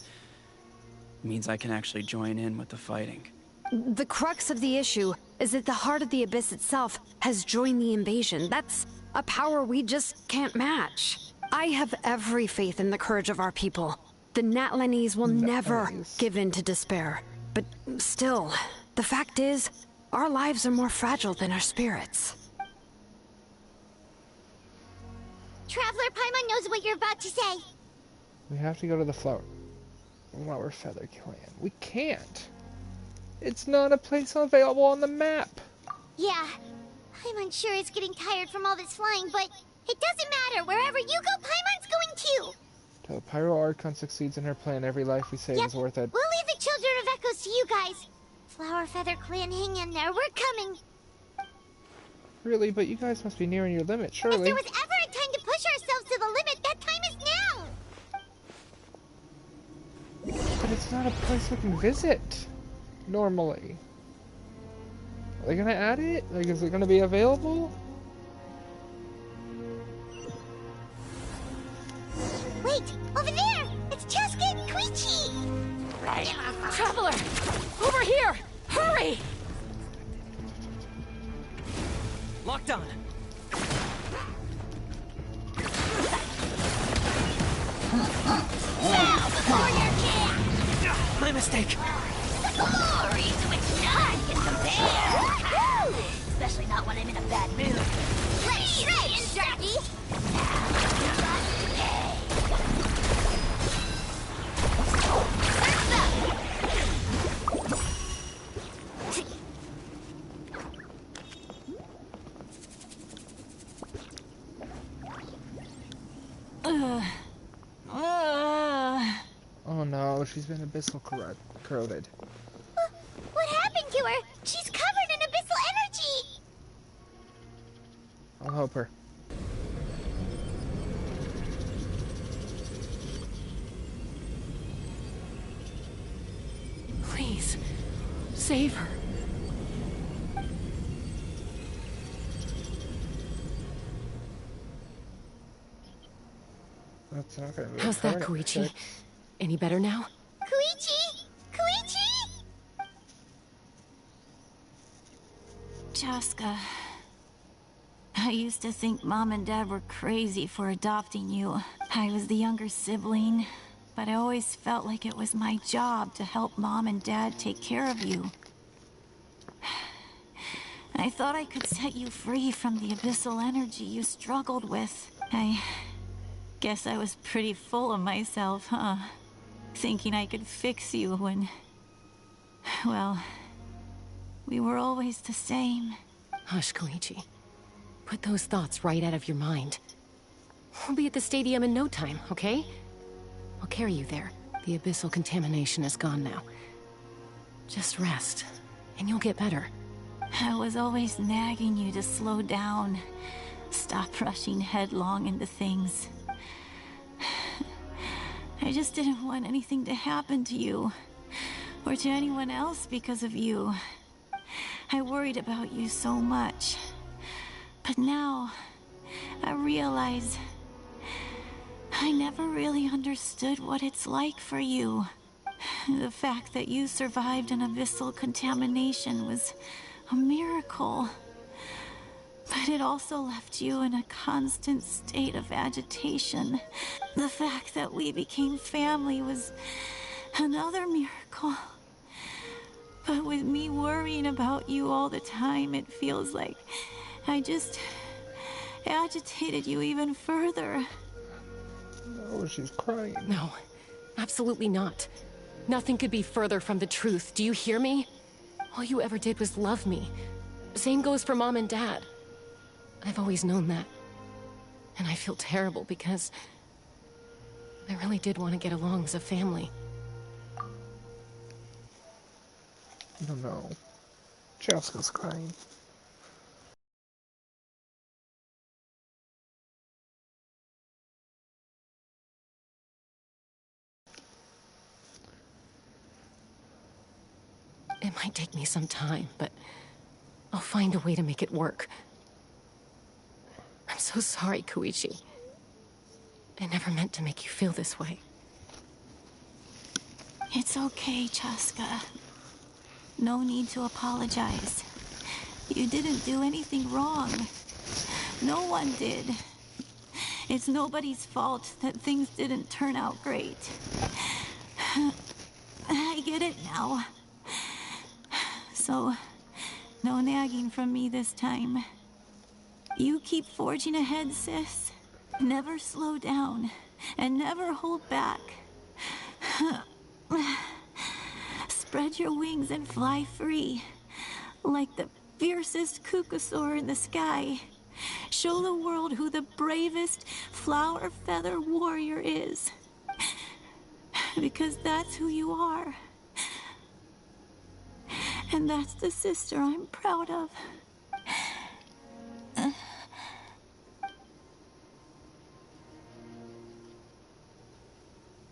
Means I can actually join in with the fighting. The crux of the issue is that the heart of the Abyss itself has joined the invasion. That's a power we just can't match. I have every faith in the courage of our people. The Natlanese will never give in to despair. But still, the fact is, our lives are more fragile than our spirits. Traveler Paimon knows what you're about to say. We have to go to the Flower Feather Clan. We can't. It's not a place available on the map. Yeah, Paimon's sure is getting tired from all this flying, but it doesn't matter. Wherever you go, Paimon's going too. Till Pyro Archon succeeds in her plan, every life we save is worth it. We'll leave the Children of Echoes to you guys. Flower Feather Clan, hang in there. We're coming. Really? But you guys must be nearing your limit, surely. If there was ever a time to push ourselves to the limit, that time is now! But it's not a place we can visit, normally. Are they gonna add it? Like, is it gonna be available? Wait! Over there! It's Cheska and Koichi! Traveler! Over here! Hurry! Locked on. My mistake. Glory to which none can compare! Especially not when I'm in a bad mood. Let's train, Jackie! Oh no, she's been abyssal corroded. What happened to her? She's covered in abyssal energy! I'll help her. Please, save her. That's not gonna be How's that, Koichi? Any better now? Koichi! Koichi! Cheska, I used to think Mom and Dad were crazy for adopting you. I was the younger sibling, but I always felt like it was my job to help Mom and Dad take care of you. I thought I could set you free from the abyssal energy you struggled with. I guess I was pretty full of myself, huh? Thinking I could fix you when... well, we were always the same. Hush, Koichi. Put those thoughts right out of your mind. We'll be at the stadium in no time, okay? I'll carry you there. The abyssal contamination is gone now. Just rest, and you'll get better. I was always nagging you to slow down. Stop rushing headlong into things. I just didn't want anything to happen to you, or to anyone else because of you. I worried about you so much. But now, I realize I never really understood what it's like for you. The fact that you survived an abyssal contamination was a miracle. But it also left you in a constant state of agitation. The fact that we became family was another miracle. But with me worrying about you all the time, it feels like I just agitated you even further. Oh, she's crying. No, absolutely not. Nothing could be further from the truth. Do you hear me? All you ever did was love me. Same goes for Mom and Dad. I've always known that. And I feel terrible because I really did want to get along as a family. Oh no. Cheska's crying. It might take me some time, but I'll find a way to make it work. I'm so sorry, Koichi. I never meant to make you feel this way. It's okay, Cheska. No need to apologize. You didn't do anything wrong. No one did. It's nobody's fault that things didn't turn out great. I get it now. So, no nagging from me this time. You keep forging ahead, sis. Never slow down, and never hold back. Spread your wings and fly free, like the fiercest kukusaur in the sky. Show the world who the bravest flower feather warrior is. Because that's who you are. And that's the sister I'm proud of.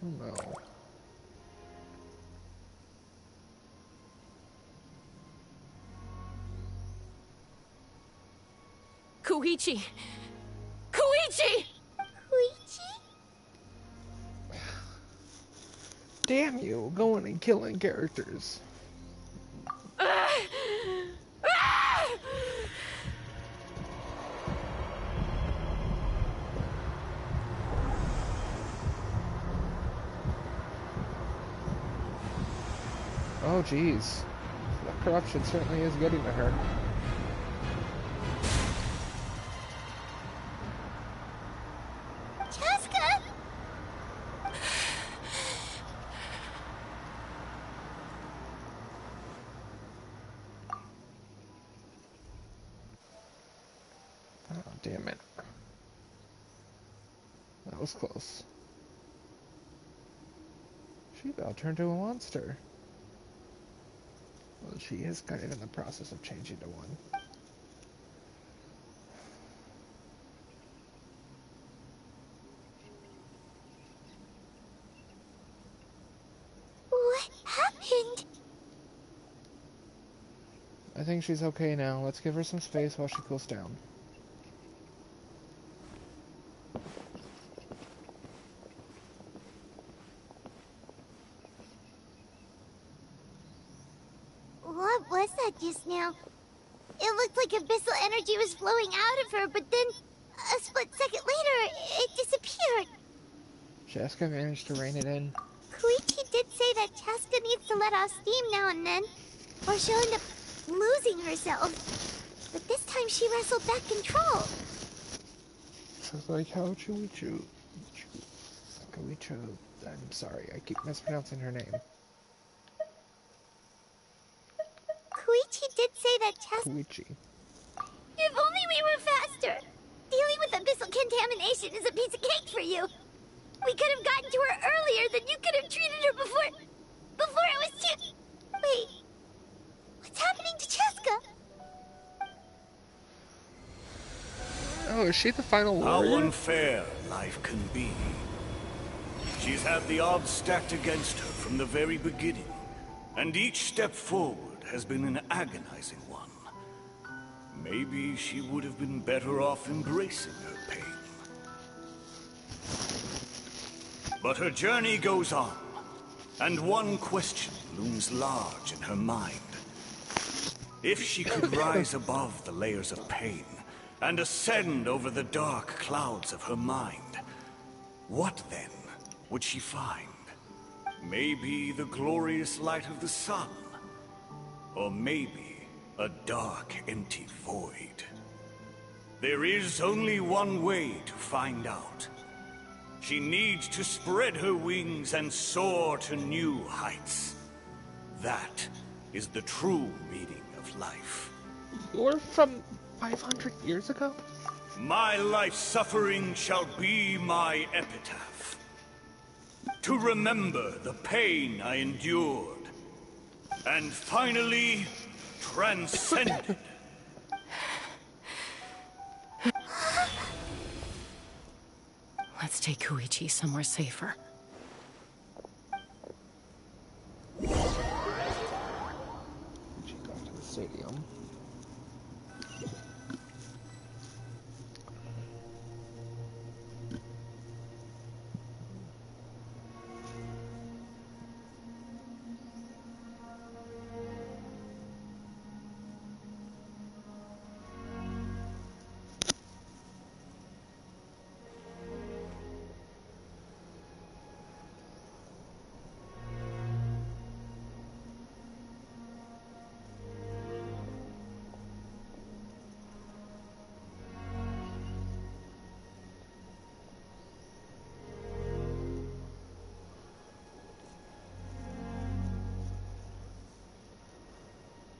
No. Koichi! Koichi! Koichi? Damn you, going and killing characters. Oh jeez. The corruption certainly is getting to her. Cheska! Oh, damn it. That was close. She about turned into a monster. Well, she is kind of in the process of changing to one. What happened? I think she's okay now. Let's give her some space while she cools down. What was that just now? It looked like abyssal energy was flowing out of her, but then a split second later, it disappeared. Cheska managed to rein it in. Koichi did say that Cheska needs to let off steam now and then, or she'll end up losing herself. But this time she wrestled back control. Sounds like how Koichi. I'm sorry, I keep mispronouncing her name. Koichi did say that Cheska... Koichi. If only we were faster! Dealing with abyssal contamination is a piece of cake for you! We could have gotten to her earlier, then you could have treated her before it was too... Wait... What's happening to Cheska? Oh, is she the final warrior? How unfair life can be. She's had the odds stacked against her from the very beginning, and each step forward has been an agonizing one. Maybe she would have been better off embracing her pain. But her journey goes on, and one question looms large in her mind. If she could rise above the layers of pain and ascend over the dark clouds of her mind, what then would she find? Maybe the glorious light of the sun, or maybe a dark, empty void. There is only one way to find out. She needs to spread her wings and soar to new heights. That is the true meaning of life. You're from 500 years ago? My life's suffering shall be my epitaph. To remember the pain I endured, and finally transcended. Let's take Koichi somewhere safer. She got to the stadium.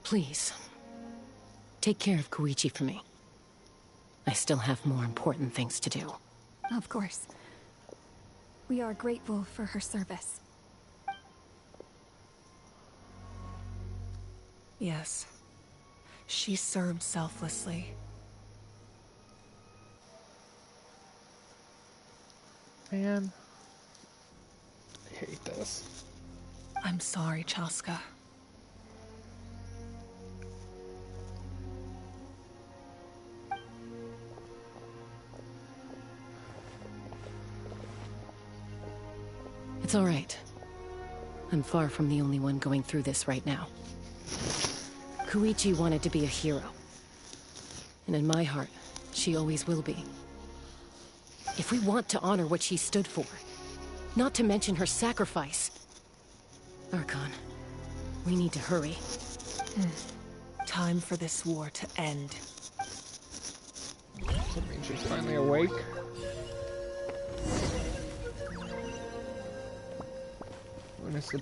Please, take care of Koichi for me. I still have more important things to do. Of course. We are grateful for her service. Yes. She served selflessly. Man. I hate this. I'm sorry, Chaska. It's all right. I'm far from the only one going through this right now. Koichi wanted to be a hero. And in my heart, she always will be. If we want to honor what she stood for, not to mention her sacrifice, Archon, we need to hurry. Time for this war to end. Does that mean she's finally awake? Witness the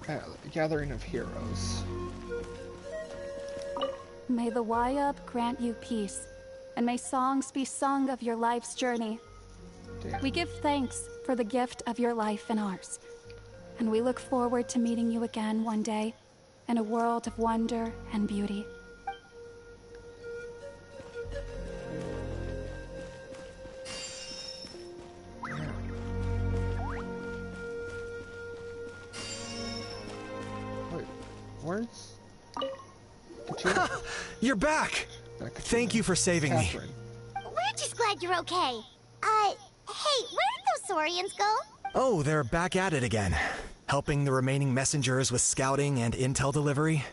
gathering of heroes. May the Wayub grant you peace, and may songs be sung of your life's journey. Damn. We give thanks for the gift of your life and ours, and we look forward to meeting you again one day in a world of wonder and beauty. Wait, where's... You're back! Thank you for saving me. We're just glad you're okay. Hey, where did those Saurians go? Oh, they're back at it again. Helping the remaining messengers with scouting and intel delivery.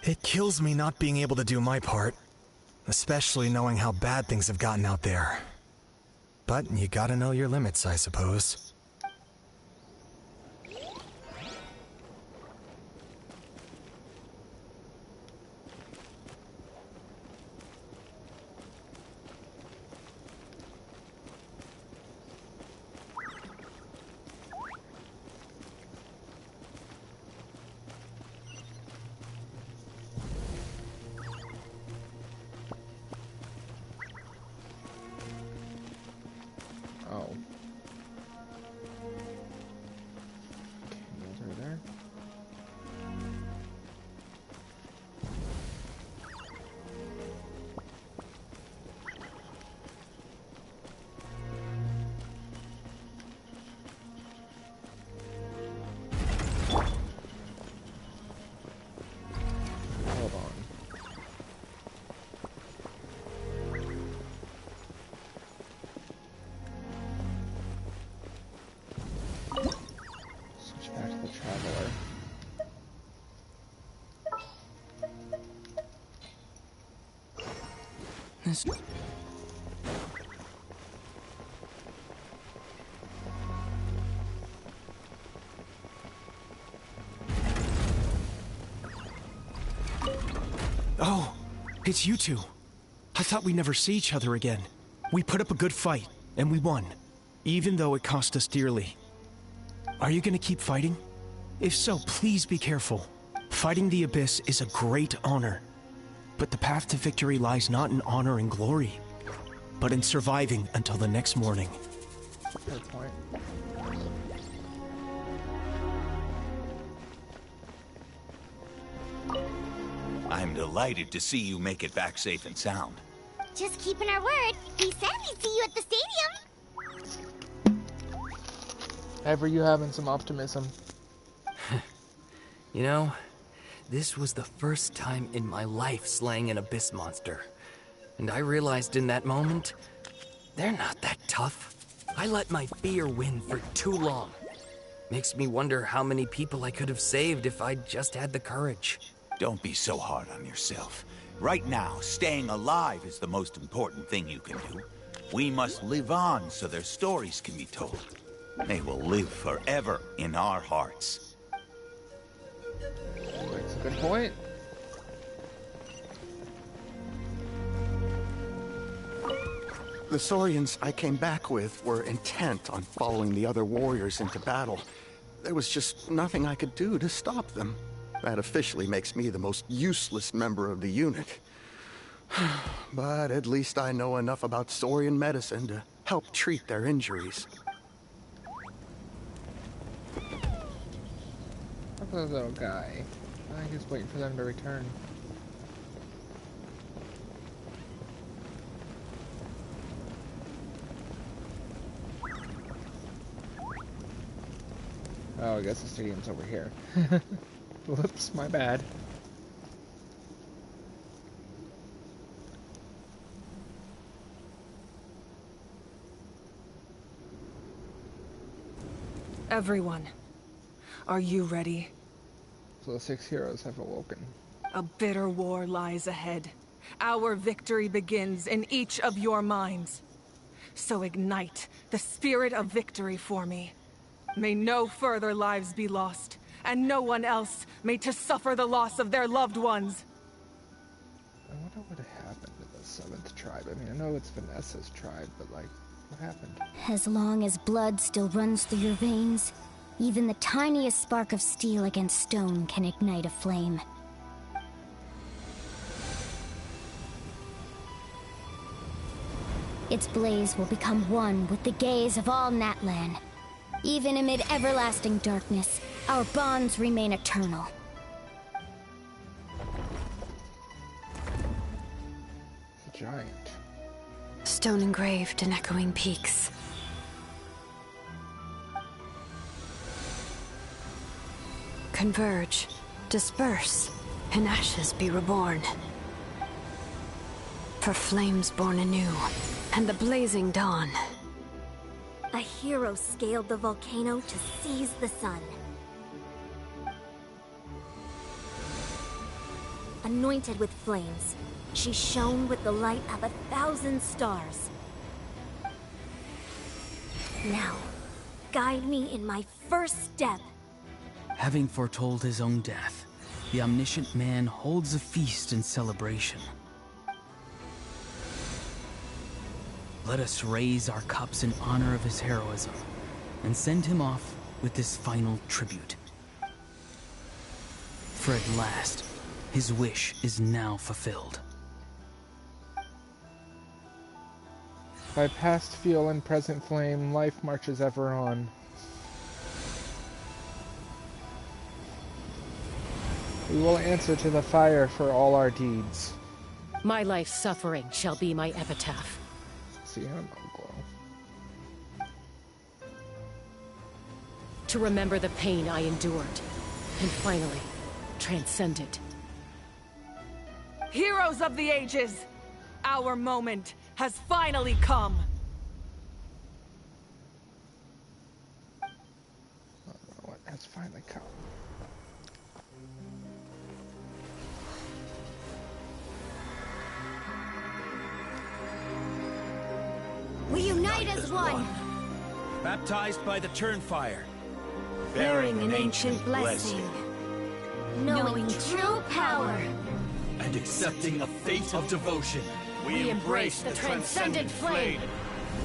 It kills me not being able to do my part. Especially knowing how bad things have gotten out there. But you gotta know your limits, I suppose. Oh. Those are there. Hold on. Switch back to the Traveler. This... Oh, it's you two. I thought we'd never see each other again. We put up a good fight, and we won, even though it cost us dearly. Are you gonna keep fighting? If so, please be careful. Fighting the Abyss is a great honor. But the path to victory lies not in honor and glory, but in surviving until the next morning. Fair point. I'm delighted to see you make it back safe and sound. Just keeping our word. He said he'd see you at the stadium. Ever you having some optimism? You know, this was the first time in my life slaying an abyss monster. And I realized in that moment, they're not that tough. I let my fear win for too long. Makes me wonder how many people I could have saved if I'd just had the courage. Don't be so hard on yourself. Right now, staying alive is the most important thing you can do. We must live on so their stories can be told. They will live forever in our hearts. That's a good point. The Saurians I came back with were intent on following the other warriors into battle. There was just nothing I could do to stop them. That officially makes me the most useless member of the unit. But at least I know enough about Saurian medicine to help treat their injuries. Look at the little guy. I'm just waiting for them to return. Oh, I guess the stadium's over here. Whoops, my bad. Everyone, are you ready? So the 6 heroes have awoken. A bitter war lies ahead. Our victory begins in each of your minds. So ignite the spirit of victory for me. May no further lives be lost, and no one else may to suffer the loss of their loved ones. I wonder what happened to the 7th tribe. I mean, I know it's Vanessa's tribe, but like, what happened? As long as blood still runs through your veins, even the tiniest spark of steel against stone can ignite a flame. Its blaze will become one with the gaze of all Natlan. Even amid everlasting darkness, our bonds remain eternal. It's a giant. Stone engraved in echoing peaks. Converge, disperse, in ashes be reborn. For flames born anew, and the blazing dawn. A hero scaled the volcano to seize the sun. Anointed with flames, she shone with the light of 1,000 stars. Now, guide me in my first step. Having foretold his own death, the omniscient man holds a feast in celebration. Let us raise our cups in honor of his heroism, and send him off with this final tribute. For at last, his wish is now fulfilled. By past fuel and present flame, life marches ever on. We will answer to the fire for all our deeds. My life's suffering shall be my epitaph. See him glow. To remember the pain I endured, and finally, transcend it. Heroes of the ages, our moment has finally come. What has finally come? We unite as one. Baptized by the Turnfire. Bearing an ancient blessing. Knowing true power. And accepting a fate of devotion. We embrace the transcendent flame.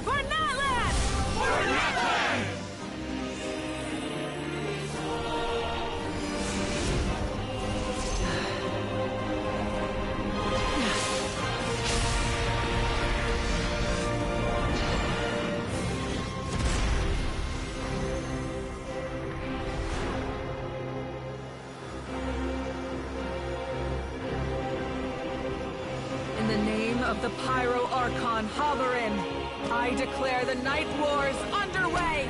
For Natlan! For Natlan! In the name of the Pyro Archon Halloran, I declare the Night Wars underway!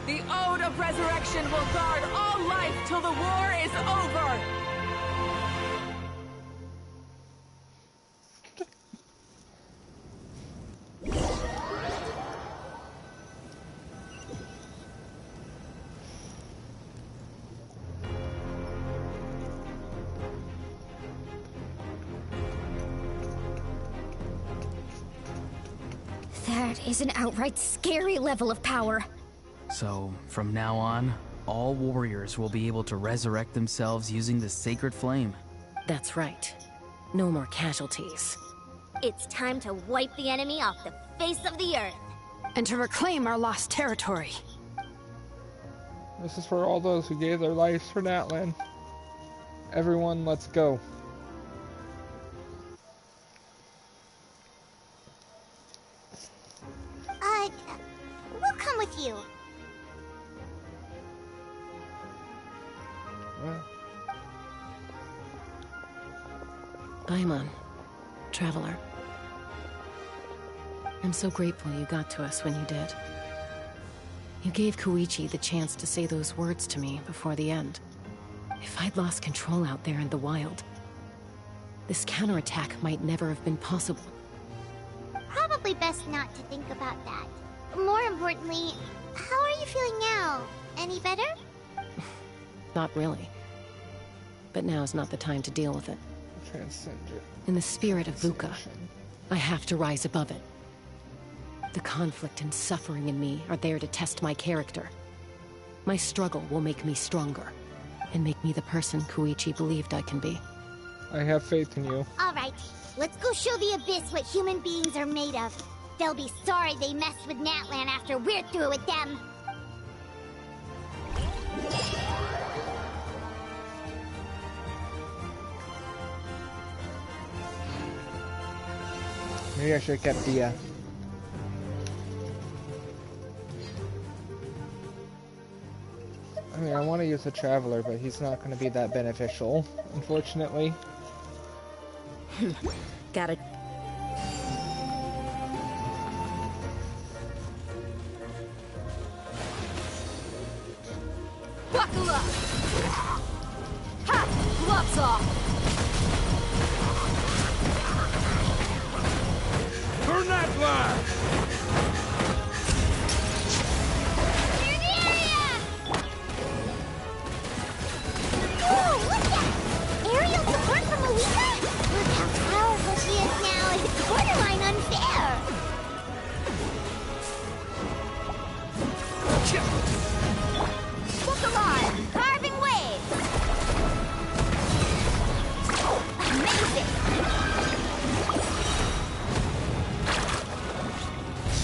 The Ode of Resurrection will guard all life till the war is over! That is an outright scary level of power. So, from now on, all warriors will be able to resurrect themselves using the sacred flame. That's right. No more casualties. It's time to wipe the enemy off the face of the earth. And to reclaim our lost territory. This is for all those who gave their lives for Natlan. Everyone, let's go. We'll come with you. Paimon, traveler. I'm so grateful you got to us when you did. You gave Koichi the chance to say those words to me before the end. If I'd lost control out there in the wild, this counterattack might never have been possible. Probably best not to think about that. More importantly, how are you feeling now? Any better? Not really. But now's not the time to deal with it. Transcendent. In the spirit of Luca, I have to rise above it. The conflict and suffering in me are there to test my character. My struggle will make me stronger, and make me the person Koichi believed I can be. I have faith in you. Alright, let's go show the Abyss what human beings are made of. They'll be sorry they messed with Natlan after we're through with them. Maybe I should have kept the, I mean, I want to use the Traveler, but he's not going to be that beneficial, unfortunately. Got it. Buckle up! Ha! Gloves off! Turn that flag! Whoa, look at! Aerial support from Malika? Look how powerful she is now. It's borderline unfair. Look alive! Carving waves! Amazing!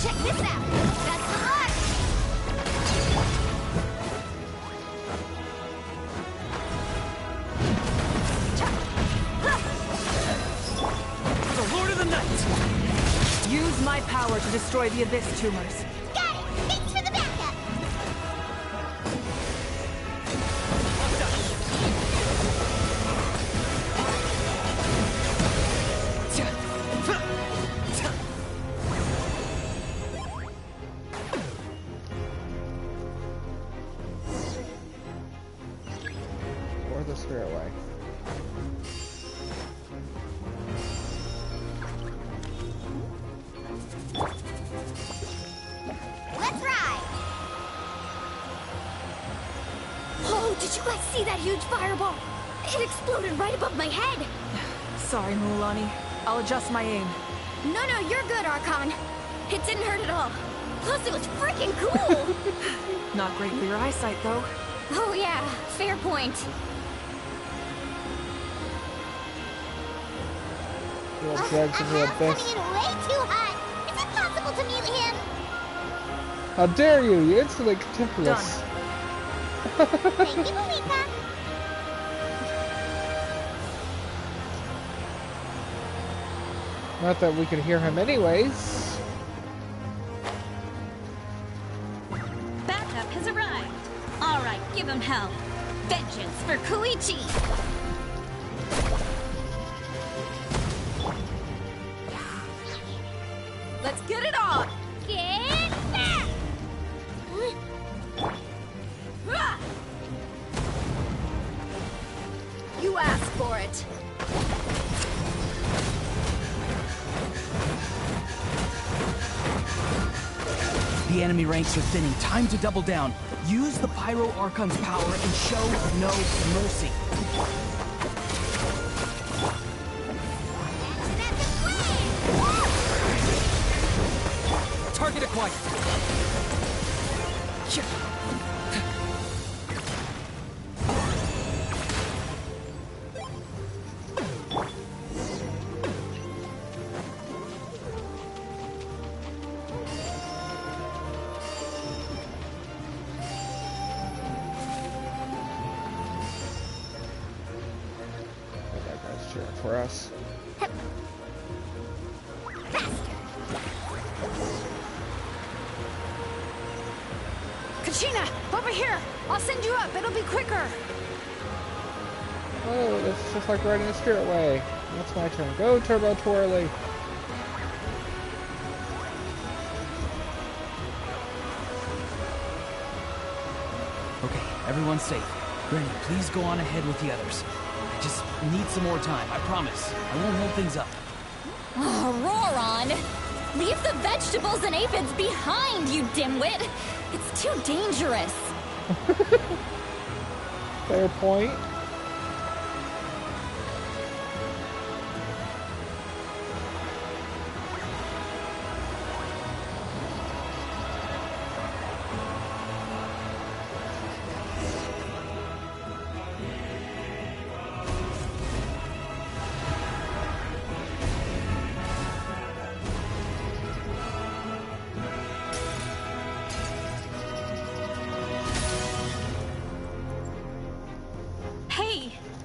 Check this out! Best of luck! The Lord of the Night! Use my power to destroy the Abyss tumors. Got it! Thanks for the backup! Or the Spirit Way. Let's ride! Oh, did you guys see that huge fireball? It exploded right above my head. Sorry, Mulan. I'll adjust my aim. No, you're good, Archon. It didn't hurt at all. Plus, it was freaking cool. Not great for your eyesight, though. Oh yeah, fair point. Little drugs in the Abyss. Coming in way too hot. Is it possible to meet him? How dare you! You instantly contemptuous. Thank you, Malika. Not that we could hear him anyways. Backup has arrived. All right, give him hell. Vengeance for Koichi. Let's get it on. Get back! You asked for it. The enemy ranks are thinning. Time to double down. Use the Pyro Archon's power and show no mercy. Target acquired. That guy's cheering for us. Kachina, over here. I'll send you up. It'll be quicker. Oh, that's just like riding the Spirit Way. That's my turn. Go, Turbo Twirly. Everyone's safe. Granny, please go on ahead with the others. I just need some more time, I promise. I won't hold things up. Oh, Roron! Leave the vegetables and aphids behind, you dimwit! It's too dangerous. Fair point.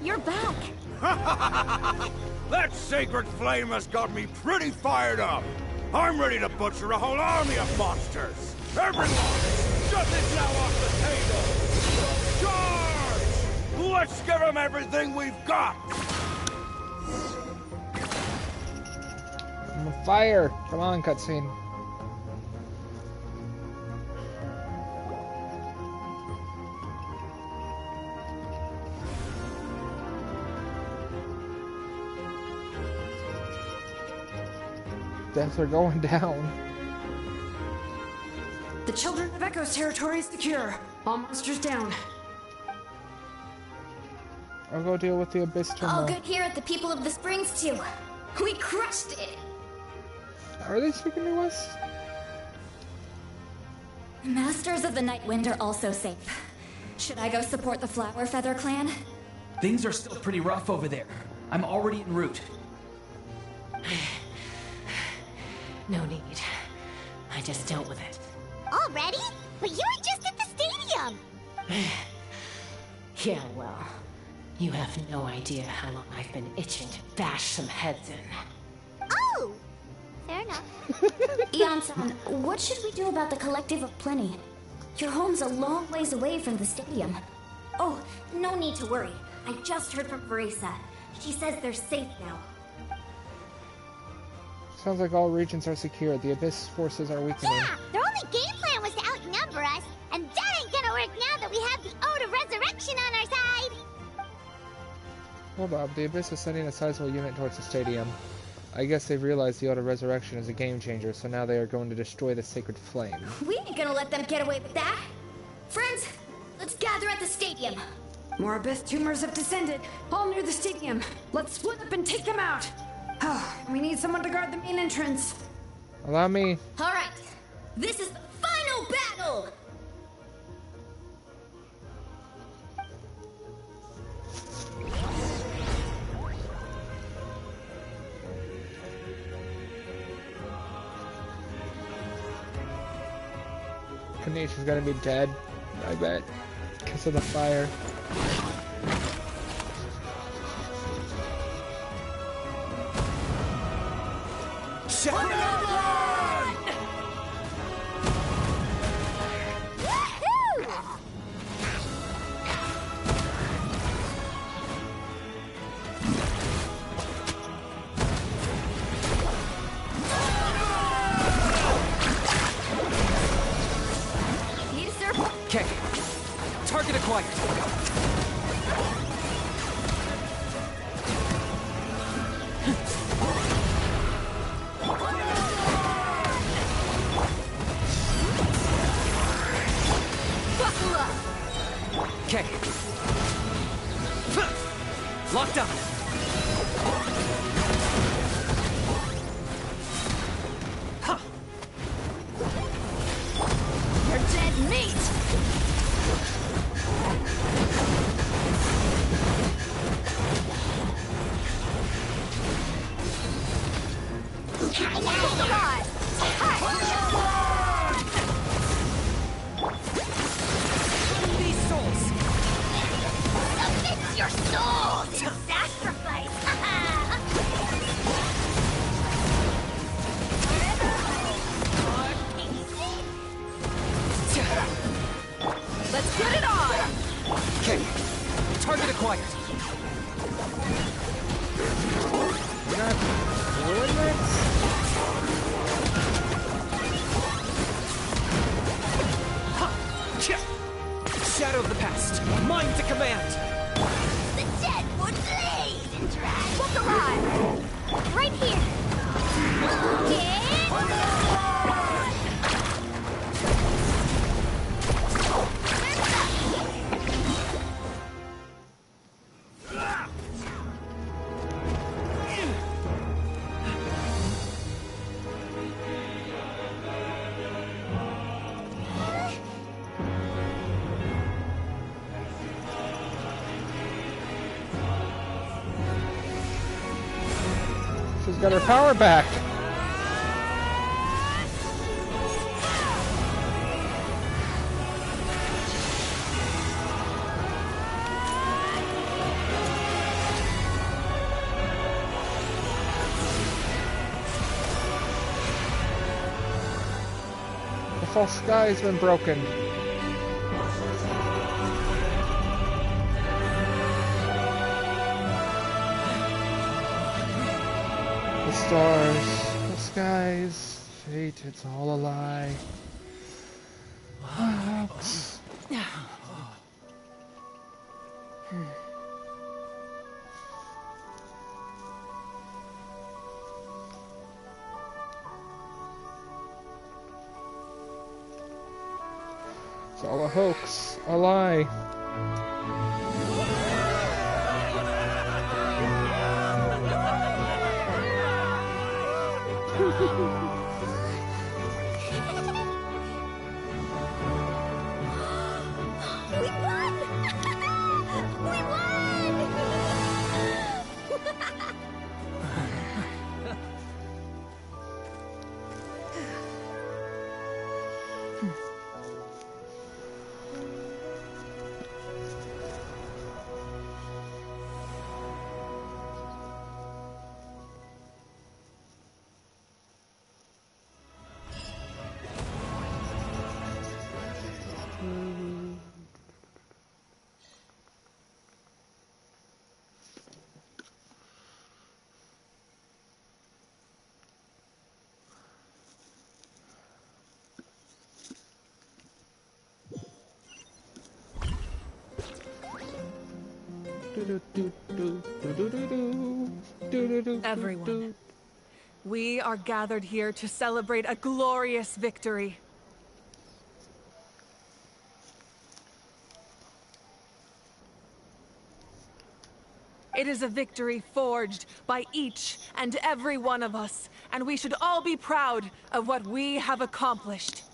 You're back! That sacred flame has got me pretty fired up! I'm ready to butcher a whole army of monsters! Everyone, shut this now off the table! Charge! Let's give them everything we've got! I'm on fire! Come on, cutscene. Deaths are going down. The Children of Echo's territory is secure. All monsters down. I'll go deal with the Abyss Terminal. All good here at the People of the Springs, too. We crushed it! Are they speaking to us? Masters of the Night Wind are also safe. Should I go support the Flower Feather clan? Things are still pretty rough over there. I'm already en route. No need. I just dealt with it. Already? But you were just at the stadium! Yeah, well, you have no idea how long I've been itching to bash some heads in. Oh! Fair enough. Ian-san, what should we do about the Collective of Plenty? Your home's a long ways away from the stadium. Oh, no need to worry. I just heard from Verisa. She says they're safe now. Sounds like all regions are secure. The Abyss forces are weakening. Yeah! Their only game plan was to outnumber us, and that ain't gonna work now that we have the Ode of Resurrection on our side! Hold up, the Abyss is sending a sizable unit towards the stadium. I guess they've realized the Ode of Resurrection is a game changer, so now they are going to destroy the Sacred Flame. We ain't gonna let them get away with that! Friends, let's gather at the stadium! More Abyss tumors have descended, all near the stadium. Let's split up and take them out! We need someone to guard the main entrance. Allow me. Alright, this is the final battle! Kanish is gonna be dead, I bet, because of the fire. Okay. Target acquired. Okay. Locked on. Huh. You're dead meat! These souls. Submit your souls to sacrifice! Let's get it on! Okay. Target acquired. You're not doing this? Shadow of the past. Mine to command! The dead would blaze and drag. Look alive! Right here! She's got her power back. The false sky has been broken. The stars, the skies, fate, it's all a lie. Oops. It's all a hoax, a lie. We won! We won! Everyone, we are gathered here to celebrate a glorious victory. It is a victory forged by each and every one of us, and we should all be proud of what we have accomplished.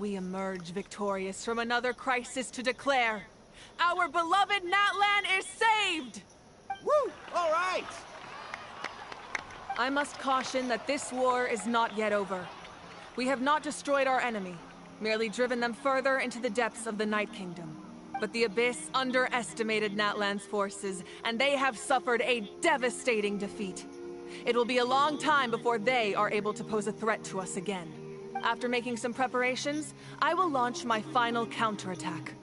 We emerge victorious from another crisis to declare, our beloved Natlan is saved! Woo! All right! I must caution that this war is not yet over. We have not destroyed our enemy, merely driven them further into the depths of the Night Kingdom. But the Abyss underestimated Natlan's forces, and they have suffered a devastating defeat. It will be a long time before they are able to pose a threat to us again. After making some preparations, I will launch my final counterattack.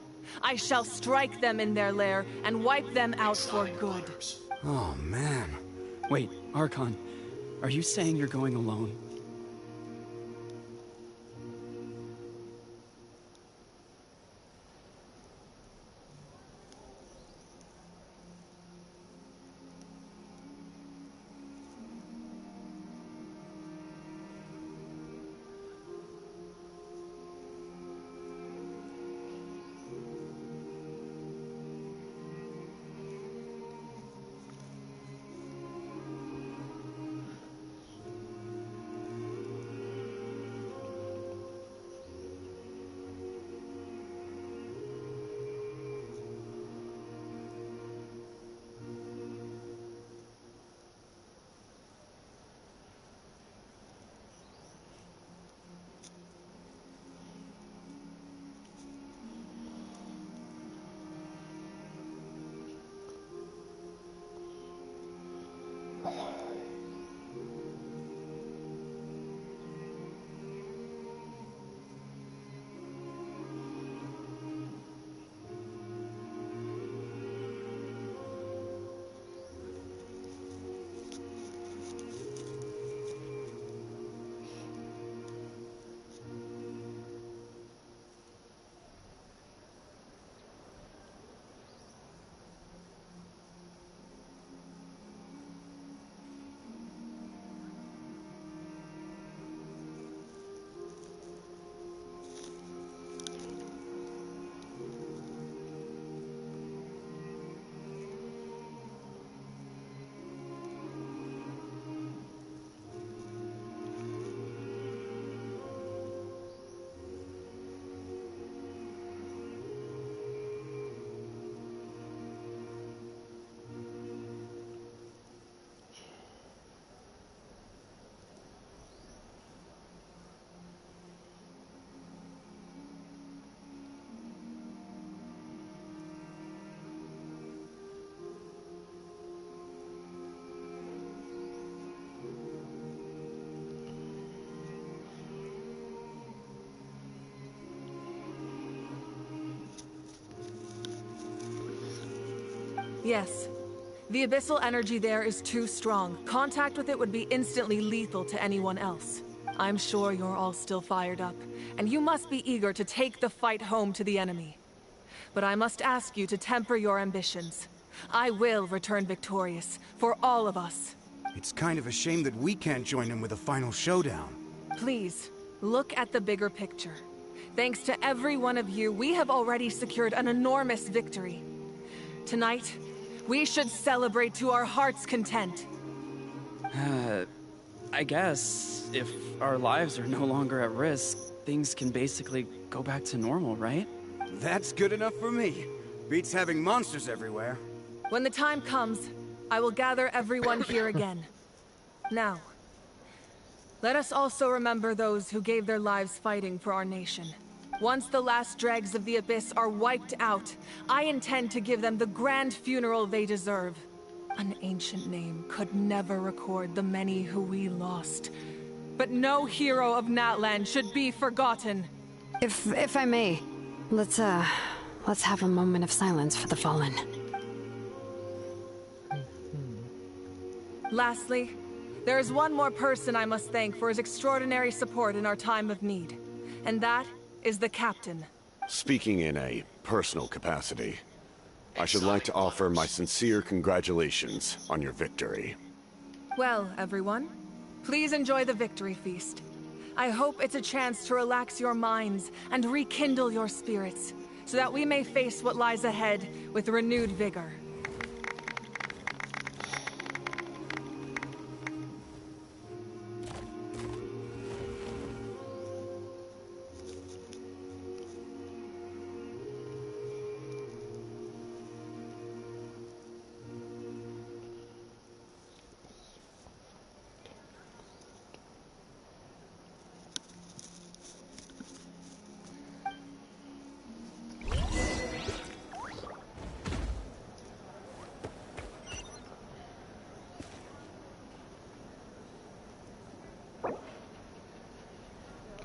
I shall strike them in their lair and wipe them out for good. Oh, man. Wait, Archon, are you saying you're going alone? Yes. The abyssal energy there is too strong. Contact with it would be instantly lethal to anyone else. I'm sure you're all still fired up, and you must be eager to take the fight home to the enemy. But I must ask you to temper your ambitions. I will return victorious, for all of us. It's kind of a shame that we can't join him with a final showdown. Please, look at the bigger picture. Thanks to every one of you, we have already secured an enormous victory. Tonight, we should celebrate to our heart's content. I guess if our lives are no longer at risk, things can basically go back to normal, right? That's good enough for me. Beats having monsters everywhere. When the time comes, I will gather everyone here again. Now, let us also remember those who gave their lives fighting for our nation. Once the last dregs of the Abyss are wiped out, I intend to give them the grand funeral they deserve. An ancient name could never record the many who we lost. But no hero of Natlan should be forgotten. If I may, let's have a moment of silence for the fallen. Lastly, there is one more person I must thank for his extraordinary support in our time of need. And that is the Captain. Speaking in a personal capacity, I should like to offer my sincere congratulations on your victory. Well, everyone, please enjoy the victory feast. I hope it's a chance to relax your minds and rekindle your spirits, so that we may face what lies ahead with renewed vigor.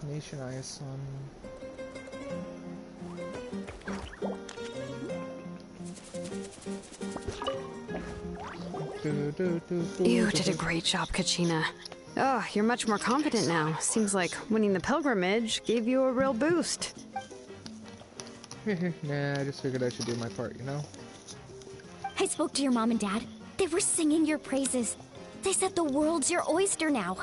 Nation Iason. You did a great job, Kachina. Oh, you're much more confident now. Seems like winning the pilgrimage gave you a real boost. Nah, I just figured I should do my part, you know? I spoke to your mom and dad. They were singing your praises. They said the world's your oyster now.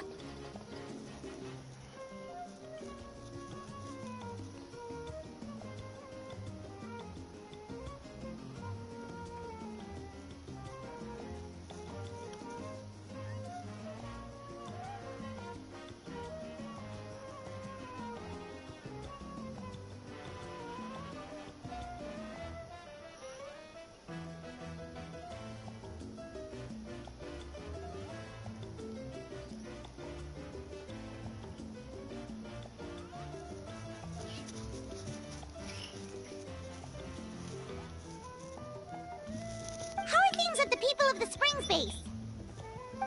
At the people of the Springs base.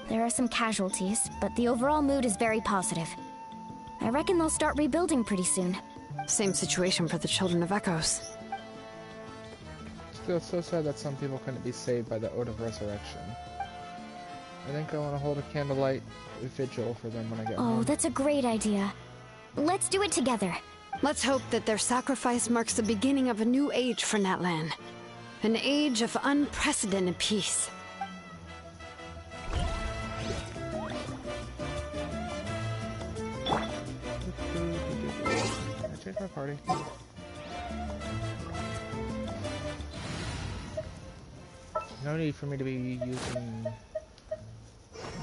There are some casualties, but the overall mood is very positive. I reckon they'll start rebuilding pretty soon. Same situation for the Children of Echoes. Still so sad that some people couldn't be saved by the Ode of Resurrection. I think I want to hold a candlelight vigil for them when I get home. Oh, that's a great idea. Let's do it together. Let's hope that their sacrifice marks the beginning of a new age for Natlan. An age of unprecedented peace. I changed my party. No need for me to be using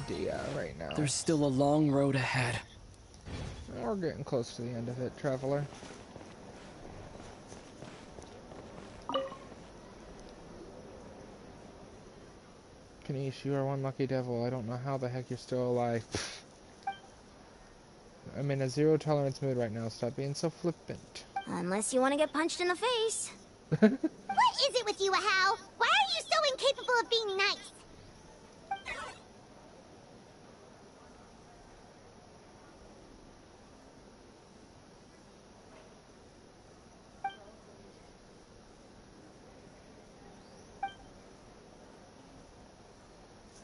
Dia right now. There's still a long road ahead. We're getting close to the end of it, Traveler. Kanish, you are one lucky devil. I don't know how the heck you're still alive. I'm in a zero-tolerance mood right now. Stop being so flippant. Unless you want to get punched in the face. What is it with you, Ahau? Why are you so incapable of being nice?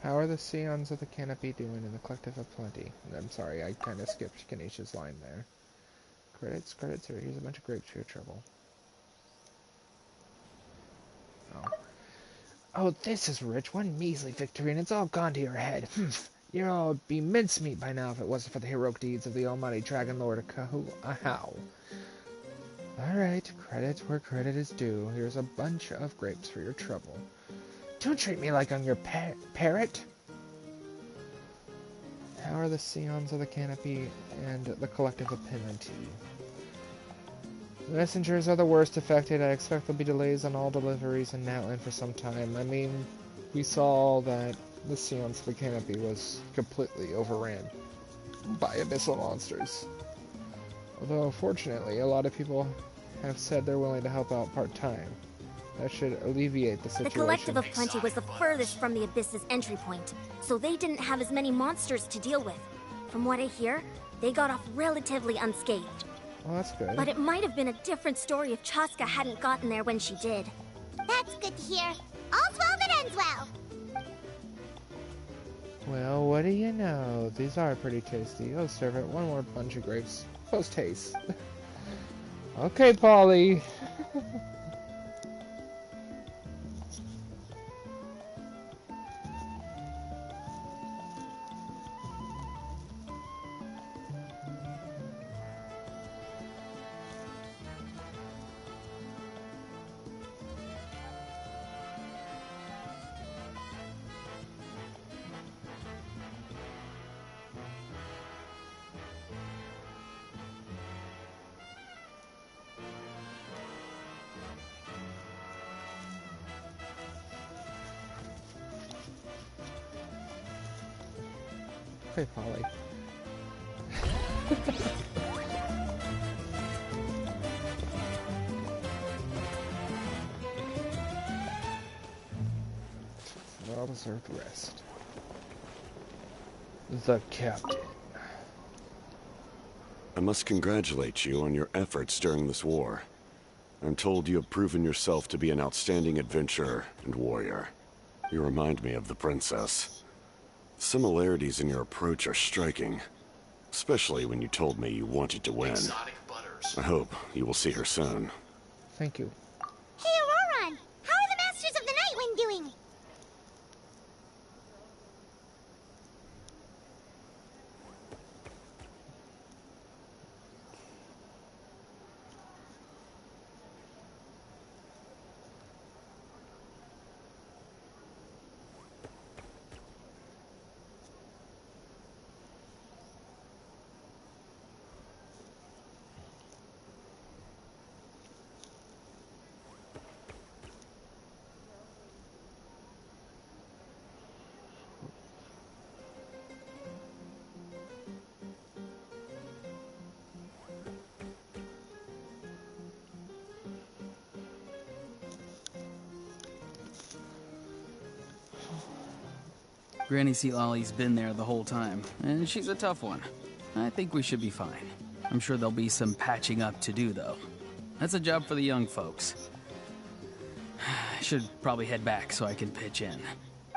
How are the Scions of the Canopy doing in the Collective of Plenty? I'm sorry, I kind of skipped Ganesha's line there. Credits, here. Here's a bunch of grapes for your trouble. Oh. Oh, this is rich. One measly victory, and it's all gone to your head. You'd all be mincemeat by now if it wasn't for the heroic deeds of the almighty Dragon Lord Kahoo-Ahau. Alright, credit where credit is due. Here's a bunch of grapes for your trouble. Don't treat me like I'm your parrot! How are the Scions of the Canopy and the Collective of Plenty? The messengers are the worst affected. I expect there'll be delays on all deliveries in Natland for some time. I mean, we saw that the Scions of the Canopy was completely overran by abyssal monsters. Although, fortunately, a lot of people have said they're willing to help out part-time. That should alleviate the situation. The Collective of Plenty was the furthest from the Abyss's entry point, so they didn't have as many monsters to deal with. From what I hear, they got off relatively unscathed. Well, that's good. But it might have been a different story if Chaska hadn't gotten there when she did. That's good to hear. All's well that ends well. Well, what do you know? These are pretty tasty. Oh, serve it. One more bunch of grapes. Post haste. Okay, Polly. Okay, Polly. Well-deserved rest. The captain. I must congratulate you on your efforts during this war. I'm told you have proven yourself to be an outstanding adventurer and warrior. You remind me of the princess. Similarities in your approach are striking, especially when you told me you wanted to win. I hope you will see her soon. Thank you. Hey, Auroran! How are the Masters of the Nightwind doing? Granny Sea Lolly's been there the whole time, and she's a tough one. I think we should be fine. I'm sure there'll be some patching up to do, though. That's a job for the young folks. I should probably head back so I can pitch in.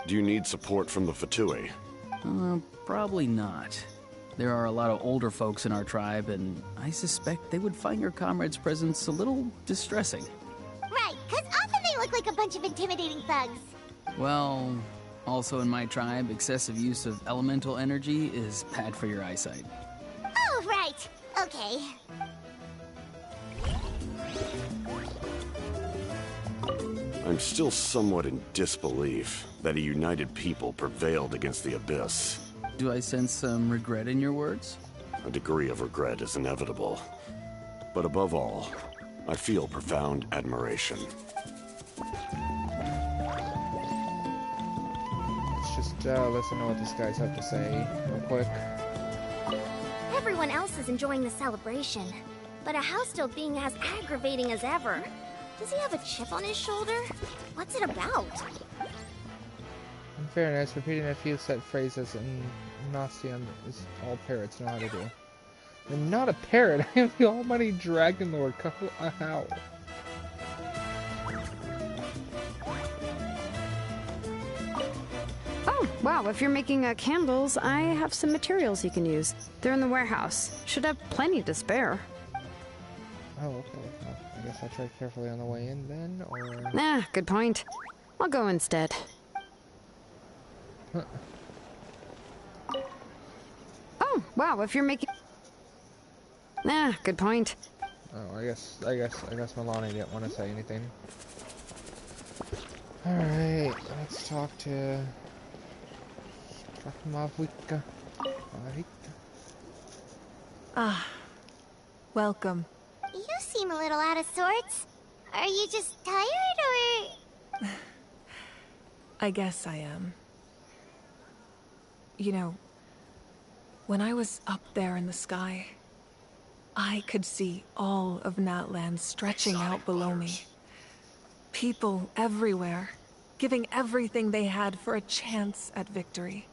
Do you need support from the Fatui? Probably not. There are a lot of older folks in our tribe, and I suspect they would find your comrade's presence a little distressing. Right, because often they look like a bunch of intimidating thugs. Well, also in my tribe, excessive use of elemental energy is bad for your eyesight. Oh, right. Okay. I'm still somewhat in disbelief that a united people prevailed against the Abyss. Do I sense some regret in your words? A degree of regret is inevitable. But above all, I feel profound admiration. Let's just listen to what these guys have to say real quick. Everyone else is enjoying the celebration, but Ahau's still being as aggravating as ever. Does he have a chip on his shoulder? What's it about? In fairness, repeating a few set phrases in Gnostium is all parrots know how to do. I'm not a parrot, I am the almighty Dragon Lord Kahoo-Ahau. Oh, Wow, if you're making candles, I have some materials you can use. They're in the warehouse. Should have plenty to spare. Oh, okay. Well, I guess I tread carefully on the way in then, or... Nah, good point. I'll go instead. Huh. Oh, wow, if you're making... Nah, good point. Oh, I guess Milani didn't want to say anything. Alright, let's talk to... Mavika. Ah, welcome. You seem a little out of sorts. Are you just tired, or...? I guess I am. You know, when I was up there in the sky, I could see all of Natland stretching out below me. People everywhere, giving everything they had for a chance at victory.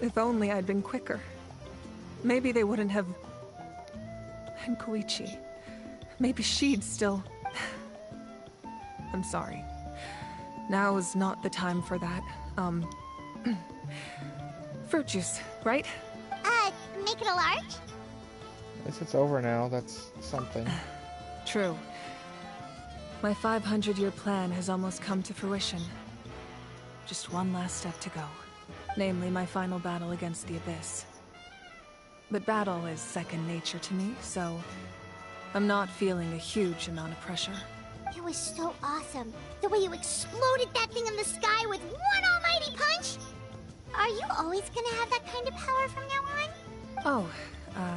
If only I'd been quicker. Maybe they wouldn't have... And Koichi. Maybe she'd still... I'm sorry. Now is not the time for that. Fruit juice, right? Make it a large? I guess it's over now, that's something. True. My 500-year plan has almost come to fruition. Just one last step to go. Namely, my final battle against the Abyss. But battle is second nature to me, so I'm not feeling a huge amount of pressure. It was so awesome. The way you exploded that thing in the sky with one almighty punch! Are you always gonna have that kind of power from now on? Oh,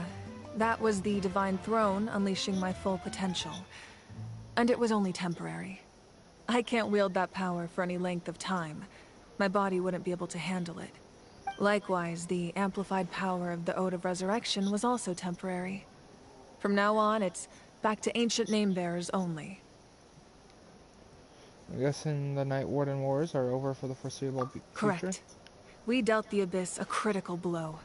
that was the Divine Throne unleashing my full potential. And it was only temporary. I can't wield that power for any length of time. My body wouldn't be able to handle it. Likewise, the amplified power of the Ode of Resurrection was also temporary. From now on, it's back to ancient name-bearers only. I'm guessing the Night Warden Wars are over for the foreseeable future? Correct. We dealt the Abyss a critical blow.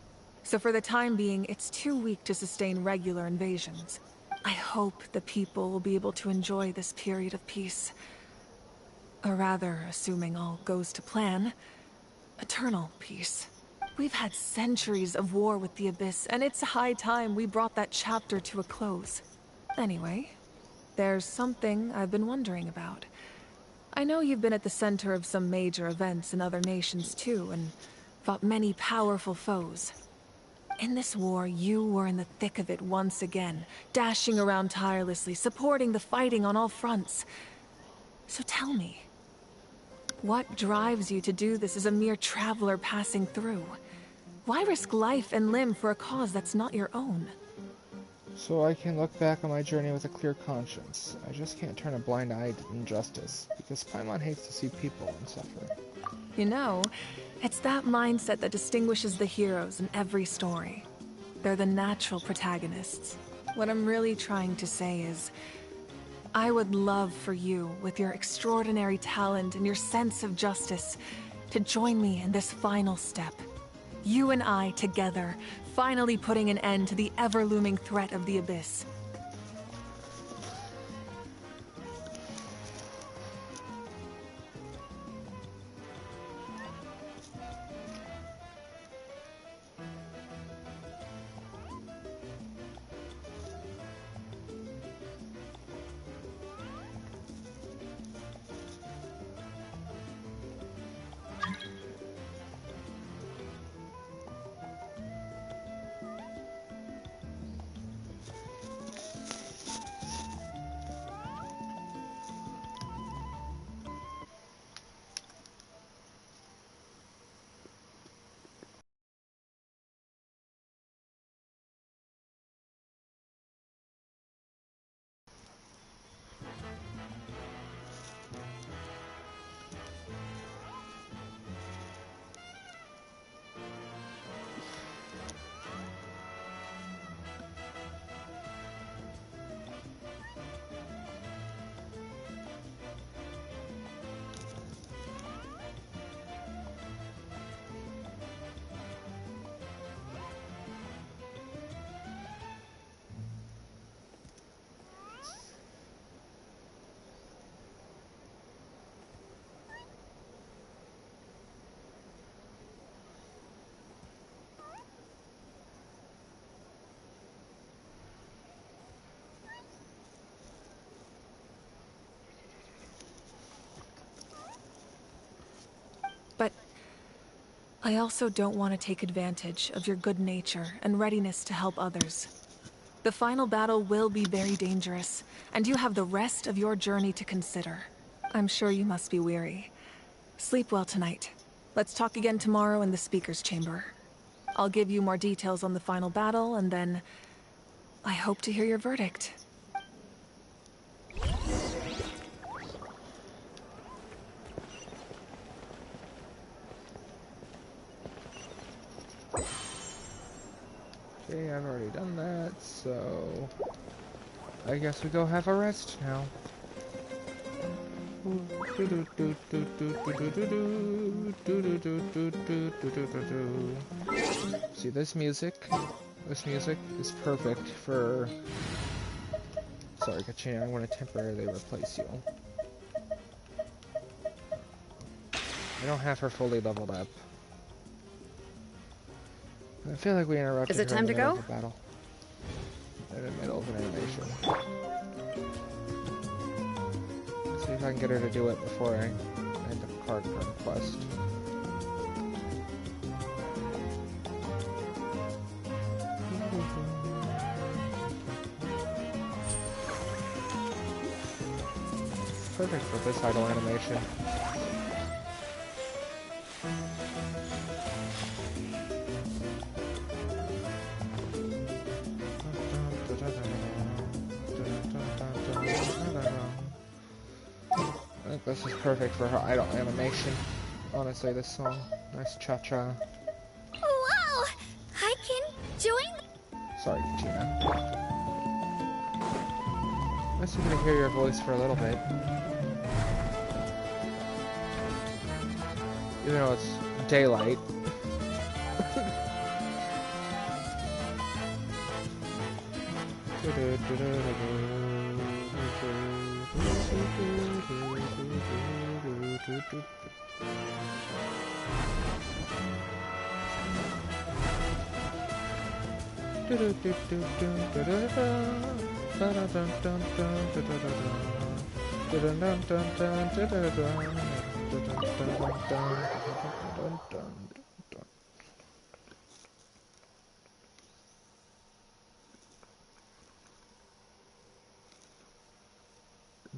So for the time being, it's too weak to sustain regular invasions. I hope the people will be able to enjoy this period of peace. Or rather, assuming all goes to plan, eternal peace. We've had centuries of war with the Abyss, and it's high time we brought that chapter to a close. Anyway, there's something I've been wondering about. I know you've been at the center of some major events in other nations too, and fought many powerful foes. In this war, you were in the thick of it once again, dashing around tirelessly, supporting the fighting on all fronts. So tell me, what drives you to do this as a mere traveler passing through? Why risk life and limb for a cause that's not your own? So I can look back on my journey with a clear conscience. I just can't turn a blind eye to injustice, because Paimon hates to see people suffer. You know, it's that mindset that distinguishes the heroes in every story. They're the natural protagonists. What I'm really trying to say is, I would love for you, with your extraordinary talent and your sense of justice, to join me in this final step. You and I together, finally putting an end to the ever-looming threat of the Abyss. I also don't want to take advantage of your good nature and readiness to help others. The final battle will be very dangerous, and you have the rest of your journey to consider. I'm sure you must be weary. Sleep well tonight. Let's talk again tomorrow in the speaker's chamber. I'll give you more details on the final battle, and then I hope to hear your verdict. Okay, I've already done that, so I guess we go have a rest now. See, this music is perfect for... Sorry, Kachina, I'm going to temporarily replace you. I don't have her fully leveled up. I feel like we interrupted Is it her time in the to middle go? of the battle. In the middle of an animation. See if I can get her to do it before I end up card her quest. Perfect for this idle animation. I think this is perfect for her idle animation. Honestly, this song. Nice cha-cha. Wow! I can join. Sorry, Gina. Nice to hear your voice for a little bit. Even though it's daylight.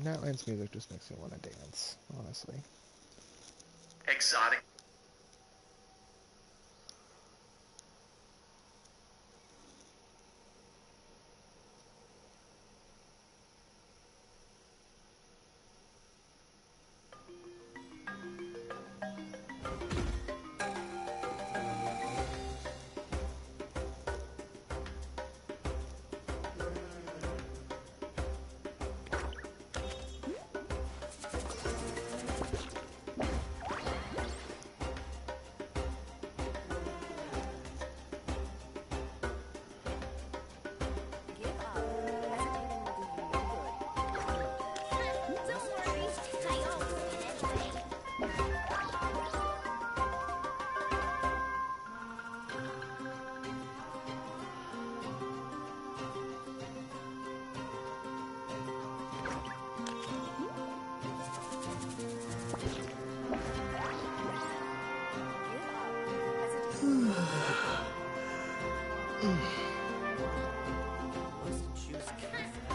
Natlan's music just makes me want to dance, honestly. Exotic.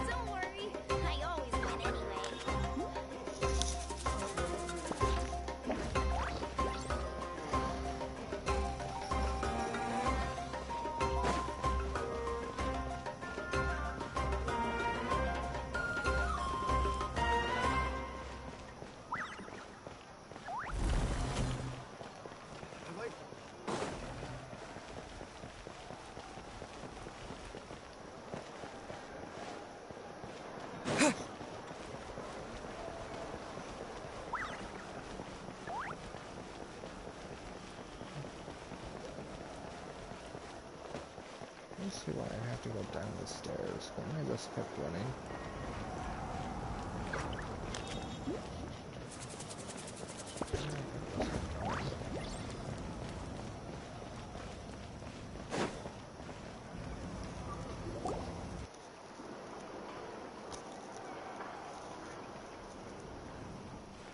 Don't worry, I always win anyway. Let's see why I have to go down the stairs when I just kept running.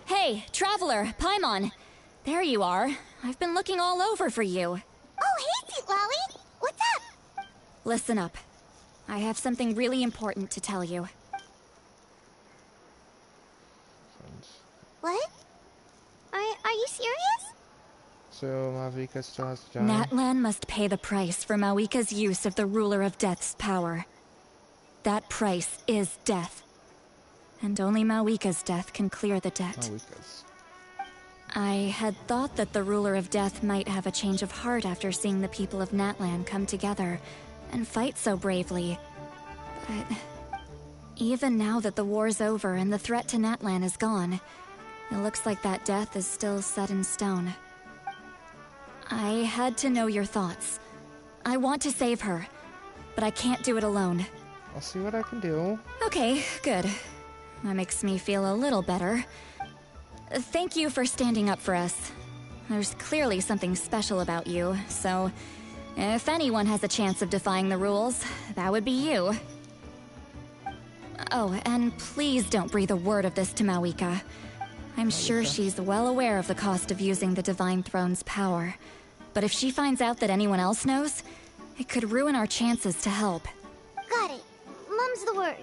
Hey, Traveler, Paimon. There you are. I've been looking all over for you. Oh, hey, Sweet Lolly! What's up? Listen up. I have something really important to tell you. What? Are you serious? So Mavika still has to die? Natlan must pay the price for Mawika's use of the Ruler of Death's power. That price is death. And only Mawika's death can clear the debt. Mawika's. I had thought that the Ruler of Death might have a change of heart after seeing the people of Natlan come together and fight so bravely. But even now that the war's over and the threat to Natlan is gone, it looks like that death is still set in stone. I had to know your thoughts. I want to save her, but I can't do it alone. I'll see what I can do. Okay, good. That makes me feel a little better. Thank you for standing up for us. There's clearly something special about you, so if anyone has a chance of defying the rules, that would be you. Oh, and please don't breathe a word of this to Mawika. I'm sure she's well aware of the cost of using the Divine Throne's power. But if she finds out that anyone else knows, it could ruin our chances to help. Got it. Mum's the word.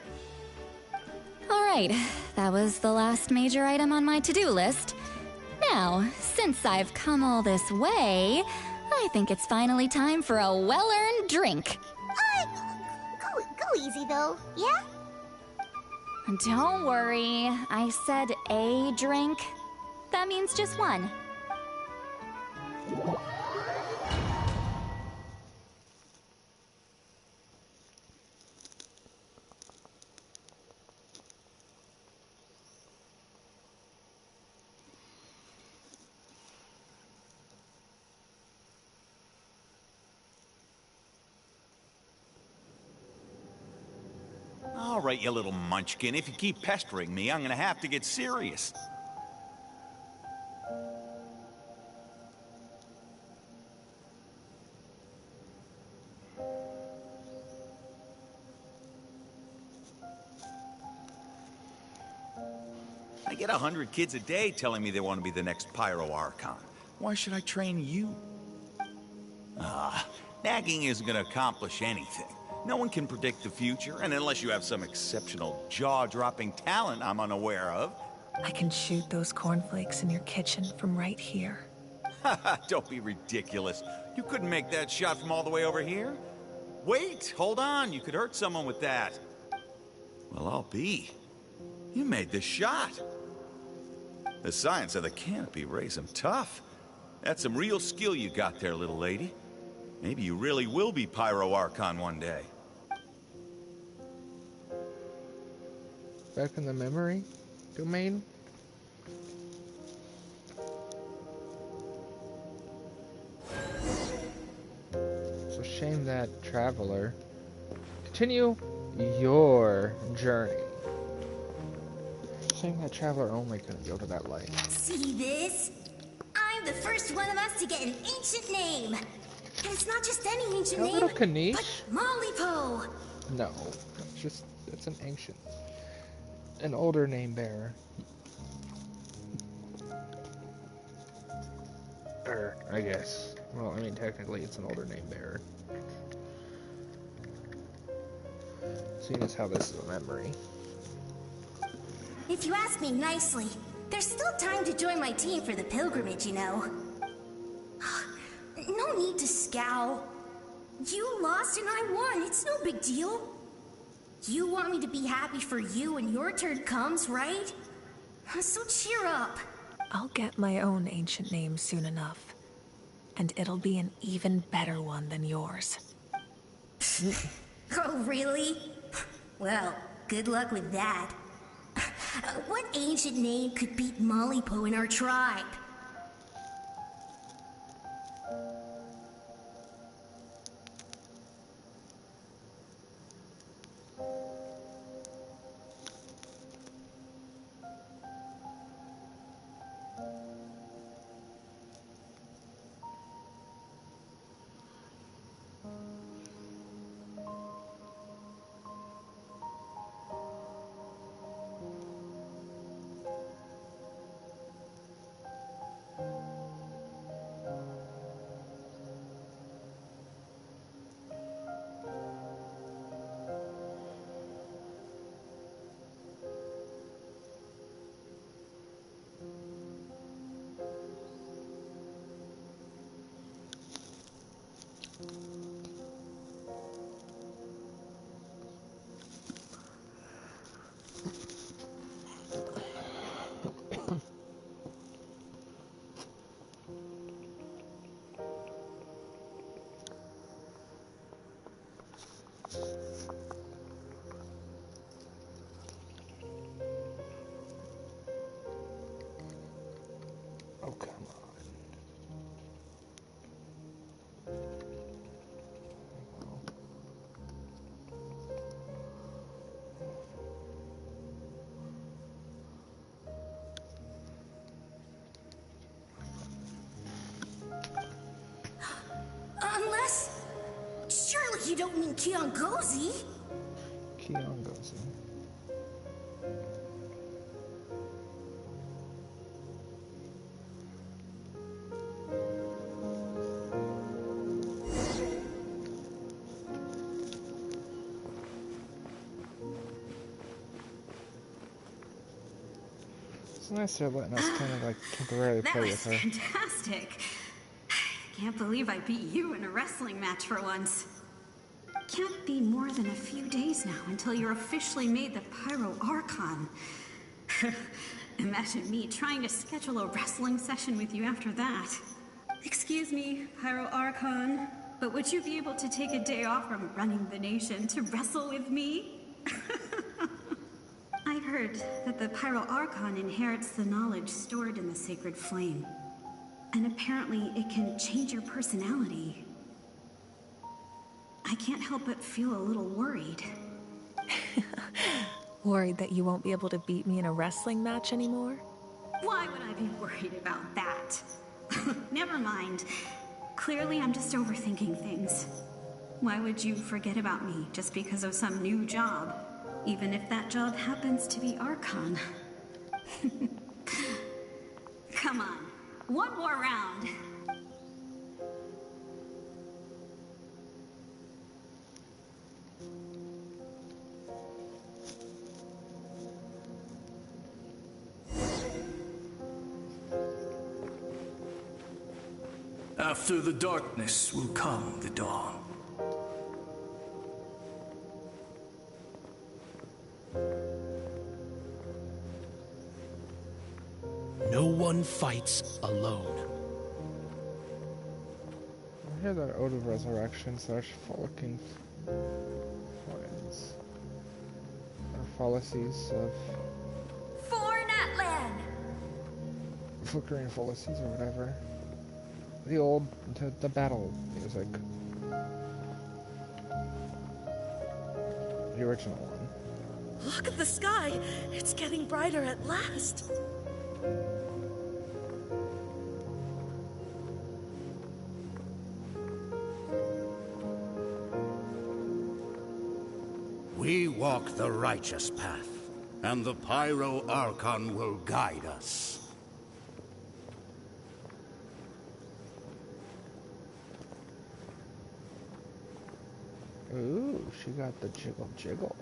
Alright, that was the last major item on my to-do list. Now, since I've come all this way, I think it's finally time for a well-earned drink. Go easy, though, yeah? Don't worry, I said a drink. That means just one. All right, you little munchkin. If you keep pestering me, I'm gonna have to get serious. I get 100 kids a day telling me they want to be the next Pyro Archon. Why should I train you? Nagging isn't gonna accomplish anything. No one can predict the future, and unless you have some exceptional jaw-dropping talent I'm unaware of. I can shoot those cornflakes in your kitchen from right here. Don't be ridiculous. You couldn't make that shot from all the way over here? Wait, hold on. You could hurt someone with that. Well, I'll be. You made this shot. The science of the canopy raised him tough. That's some real skill you got there, little lady. Maybe you really will be Pyro Archon one day. Back in the memory domain. It's a shame that traveler. Continue your journey. Shame that traveler only couldn't go to that light. See this? I'm the first one of us to get an ancient name. And it's not just any ancient name, little Kanish? but Mollypo. No, it's an ancient, an older name bearer. I guess. Well, I mean, technically, it's an older name bearer. Seeing as how this is a memory. If you ask me nicely, there's still time to join my team for the pilgrimage, you know. No need to scowl. You lost and I won. It's no big deal. You want me to be happy for you when your turn comes, right? So cheer up. I'll get my own ancient name soon enough. And it'll be an even better one than yours. Oh, really? Well, good luck with that. What ancient name could beat Mollypo in our tribe? Kiangozi? Kiangozi. It's nice they're letting us kind of like temporarily That play was with her. fantastic. Can't believe I beat you in a wrestling match for once. Can't be more than a few days now until you're officially made the Pyro Archon. Imagine me trying to schedule a wrestling session with you after that. Excuse me, Pyro Archon, but would you be able to take a day off from running the nation to wrestle with me? I heard that the Pyro Archon inherits the knowledge stored in the sacred flame. And apparently it can change your personality. I can't help but feel a little worried. Worried that you won't be able to beat me in a wrestling match anymore? Why would I be worried about that? Never mind. Clearly I'm just overthinking things. Why would you forget about me just because of some new job? Even if that job happens to be Archon. Come on, one more round. After the darkness will come the dawn. No one fights alone. I hear that Ode of Resurrection / Frolicking Flames. Or fallacies of For Natlan! flickering fallacies or whatever. The old, the battle music. The original one. Look at the sky! It's getting brighter at last! We walk the righteous path, and the Pyro Archon will guide us. Ooh, she got the jiggle jiggle.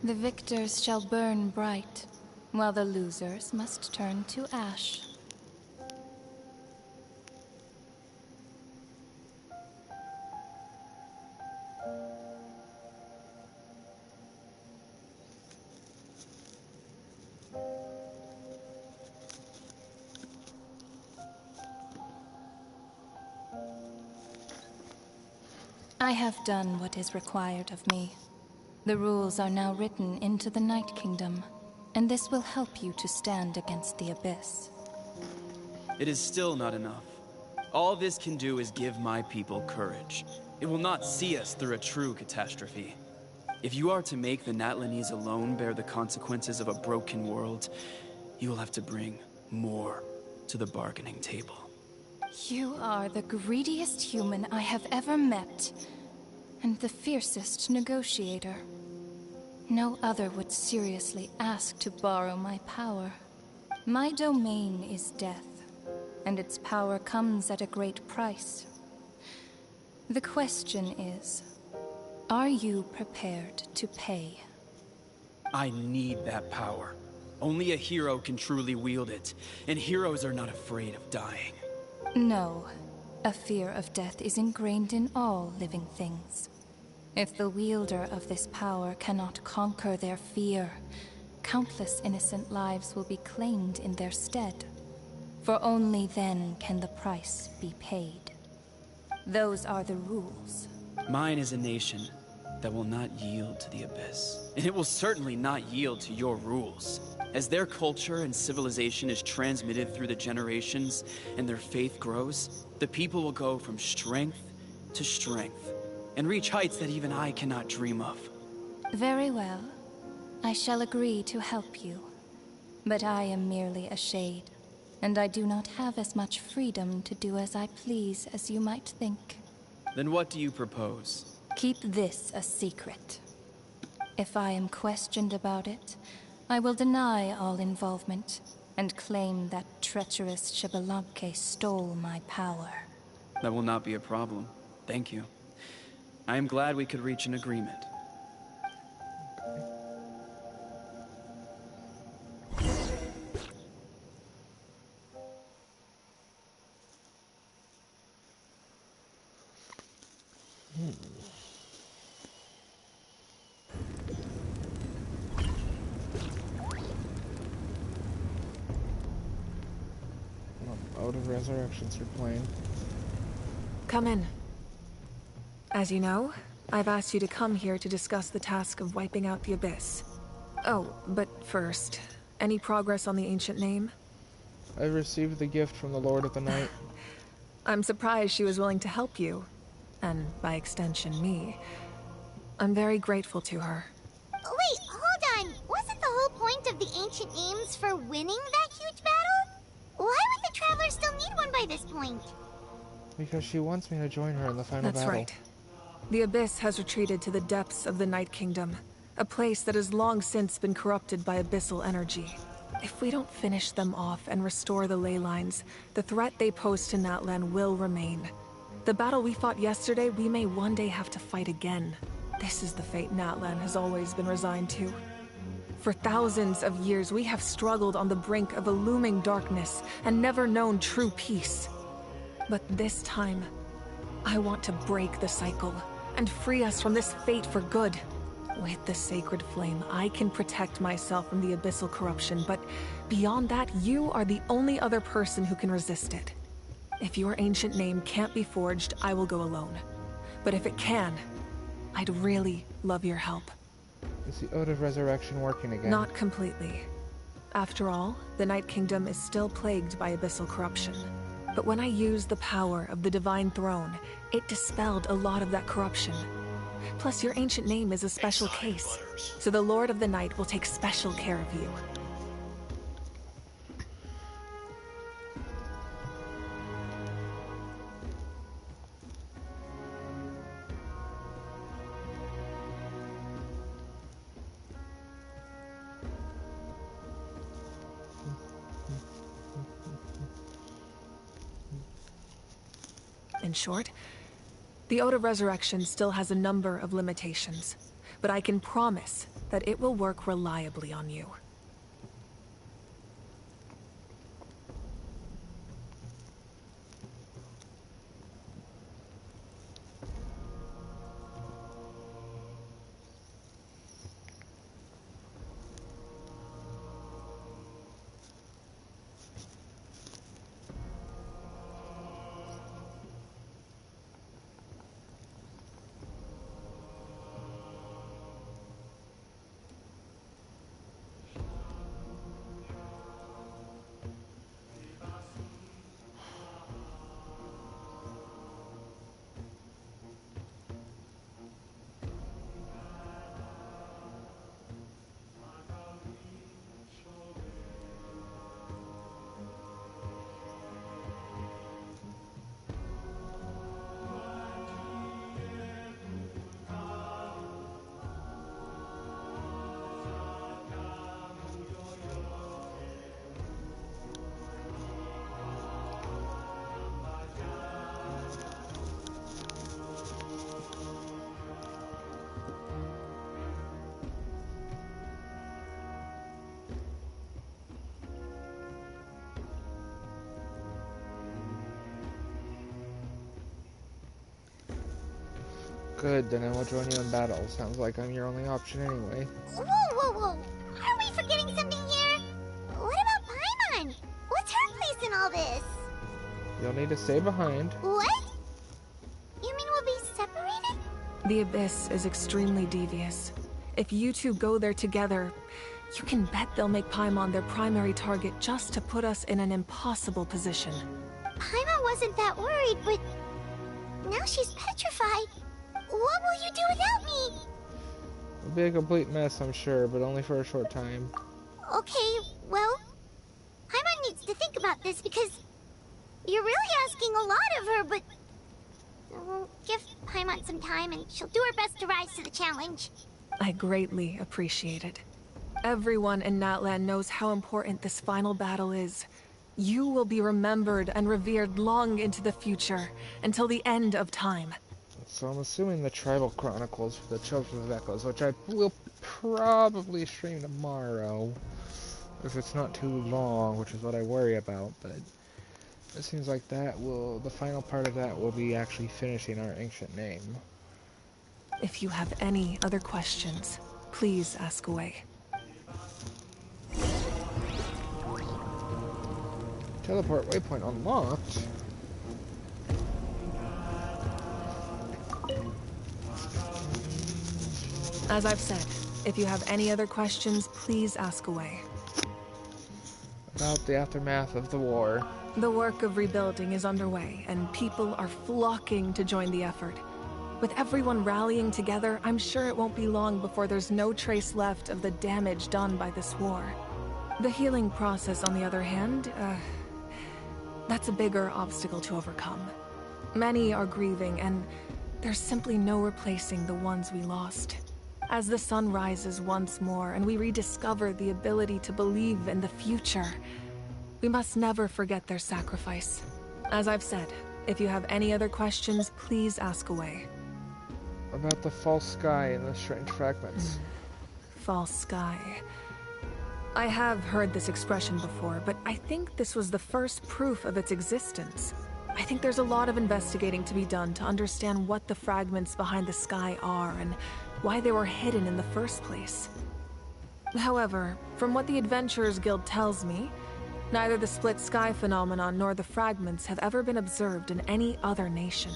The victors shall burn bright, while the losers must turn to ash. I have done what is required of me. The rules are now written into the Night Kingdom, and this will help you to stand against the Abyss. It is still not enough. All this can do is give my people courage. It will not see us through a true catastrophe. If you are to make the Natlanese alone bear the consequences of a broken world, you will have to bring more to the bargaining table. You are the greediest human I have ever met, and the fiercest negotiator. No other would seriously ask to borrow my power. My domain is death, and its power comes at a great price. The question is, are you prepared to pay? I need that power. Only a hero can truly wield it, and heroes are not afraid of dying. No. A fear of death is ingrained in all living things. If the wielder of this power cannot conquer their fear, countless innocent lives will be claimed in their stead. For only then can the price be paid. Those are the rules. Mine is a nation that will not yield to the Abyss. And it will certainly not yield to your rules. As their culture and civilization is transmitted through the generations and their faith grows, the people will go from strength to strength and reach heights that even I cannot dream of. Very well. I shall agree to help you. But I am merely a shade, and I do not have as much freedom to do as I please as you might think. Then what do you propose? Keep this a secret. If I am questioned about it, I will deny all involvement and claim that treacherous Xbalanque stole my power. That will not be a problem. Thank you. I am glad we could reach an agreement. Out of Resurrections you're playing. Come in. As you know, I've asked you to come here to discuss the task of wiping out the Abyss. Oh, but first, any progress on the ancient name? I received the gift from the Lord of the Night. I'm surprised she was willing to help you. And by extension, me. I'm very grateful to her. Wait, hold on. Wasn't the whole point of the ancient names for winning that huge battle? Why would the Traveler still need one by this point? Because she wants me to join her in the final That's battle. right. The Abyss has retreated to the depths of the Night Kingdom, a place that has long since been corrupted by abyssal energy. If we don't finish them off and restore the ley lines, the threat they pose to Natlan will remain. The battle we fought yesterday, we may one day have to fight again. This is the fate Natlan has always been resigned to. For thousands of years, we have struggled on the brink of a looming darkness and never known true peace. But this time, I want to break the cycle and free us from this fate for good. With the sacred flame, I can protect myself from the abyssal corruption, but beyond that, you are the only other person who can resist it. If your ancient name can't be forged, I will go alone. But if it can, I'd really love your help. Is the Ode of Resurrection working again? Not completely. After all, the Night Kingdom is still plagued by abyssal corruption. But when I used the power of the Divine Throne, it dispelled a lot of that corruption. Plus, your ancient name is a special case, so the Lord of the Night will take special care of you. In short, the Ode of Resurrection still has a number of limitations, but I can promise that it will work reliably on you. Good, then I will join you in battle. Sounds like I'm your only option anyway. Whoa, whoa, whoa! Are we forgetting something here? What about Paimon? What's her place in all this? You'll need to stay behind. What? You mean we'll be separated? The Abyss is extremely devious. If you two go there together, you can bet they'll make Paimon their primary target just to put us in an impossible position. Paimon wasn't that worried, but now she's petrified. What will you do without me? It'll be a complete mess, I'm sure, but only for a short time. Okay, well, Paimon needs to think about this because you're really asking a lot of her, but We'll give Paimon some time and she'll do her best to rise to the challenge. I greatly appreciate it. Everyone in Natlan knows how important this final battle is. You will be remembered and revered long into the future, until the end of time. So I'm assuming the Tribal Chronicles for the Children of Echoes, which I will probably stream tomorrow, if it's not too long, which is what I worry about, but it seems like the final part of that will be actually finishing our ancient name. If you have any other questions, please ask away. Teleport waypoint unlocked. As I've said, if you have any other questions, please ask away. About the aftermath of the war. The work of rebuilding is underway, and people are flocking to join the effort. With everyone rallying together, I'm sure it won't be long before there's no trace left of the damage done by this war. The healing process, on the other hand, that's a bigger obstacle to overcome. Many are grieving, and there's simply no replacing the ones we lost. As the sun rises once more and we rediscover the ability to believe in the future, we must never forget their sacrifice. As I've said, if you have any other questions, please ask away. About the false sky and the strange fragments. False sky. I have heard this expression before, but I think this was the first proof of its existence. I think there's a lot of investigating to be done to understand what the fragments behind the sky are and why they were hidden in the first place. However, from what the Adventurers Guild tells me, neither the split sky phenomenon nor the fragments have ever been observed in any other nation.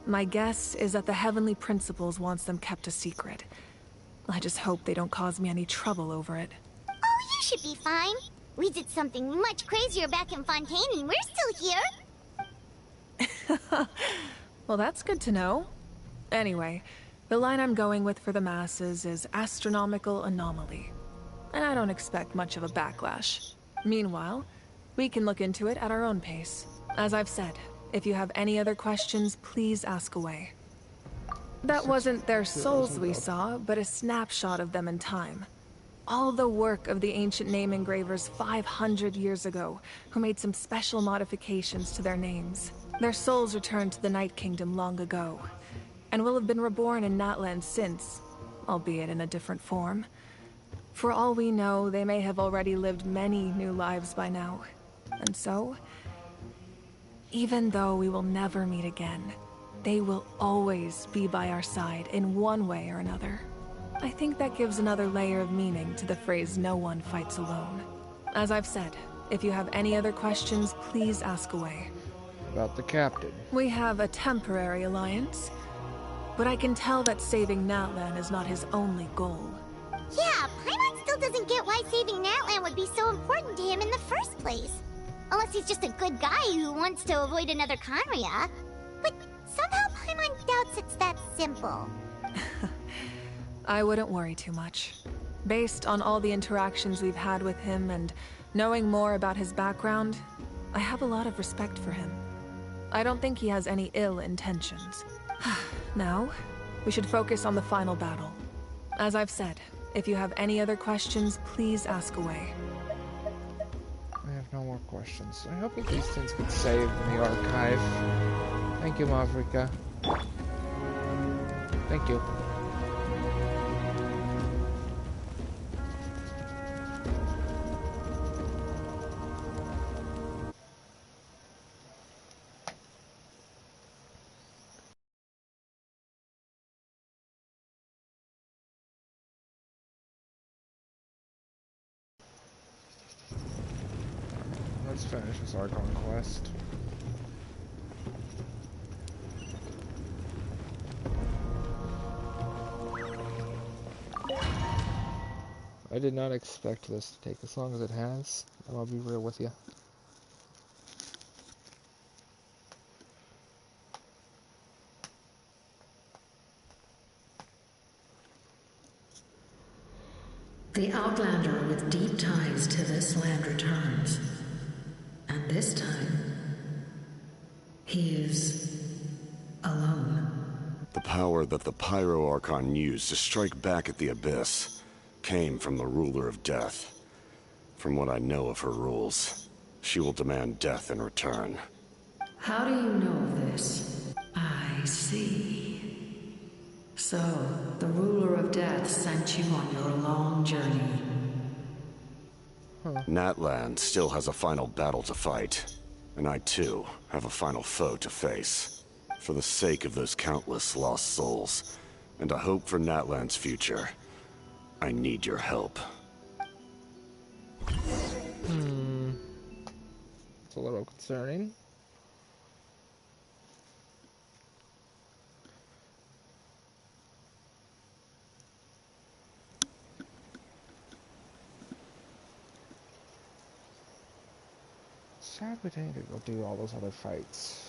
My guess is that the Heavenly Principles wants them kept a secret. I just hope they don't cause me any trouble over it. Oh, you should be fine. We did something much crazier back in Fontaine and we're still here. Well, that's good to know. Anyway, the line I'm going with for the masses is astronomical anomaly. And I don't expect much of a backlash. Meanwhile, we can look into it at our own pace. As I've said, if you have any other questions, please ask away. That wasn't their souls we saw, but a snapshot of them in time. All the work of the ancient name engravers 500 years ago, who made some special modifications to their names. Their souls returned to the Night Kingdom long ago, and will have been reborn in Natlan since, albeit in a different form. For all we know, they may have already lived many new lives by now. And so, even though we will never meet again, they will always be by our side in one way or another. I think that gives another layer of meaning to the phrase, "No one fights alone." As I've said, if you have any other questions, please ask away. About the captain. We have a temporary alliance, but I can tell that saving Natlan is not his only goal. Yeah, Paimon still doesn't get why saving Natlan would be so important to him in the first place. Unless he's just a good guy who wants to avoid another Conria. But somehow Paimon doubts it's that simple. I wouldn't worry too much. Based on all the interactions we've had with him and knowing more about his background, I have a lot of respect for him. I don't think he has any ill intentions. Now, we should focus on the final battle. As I've said, if you have any other questions, please ask away. I have no more questions. I hope that these things get saved in the archive. Thank you, Mavrika. Thank you. Let's finish this Archon quest. I did not expect this to take as long as it has, and I'll be real with you. The Outlander with deep ties to this land returns. And this time, He is alone. The power that the Pyro Archon used to strike back at the Abyss came from the Ruler of Death. From what I know of her rules, she will demand death in return. How do you know of this? I see. So, the Ruler of Death sent you on your long journey. Natland still has a final battle to fight, and I too have a final foe to face. For the sake of those countless lost souls, and a hope for Natland's future, I need your help. It's a little concerning. Sad we didn't get to go do all those other fights.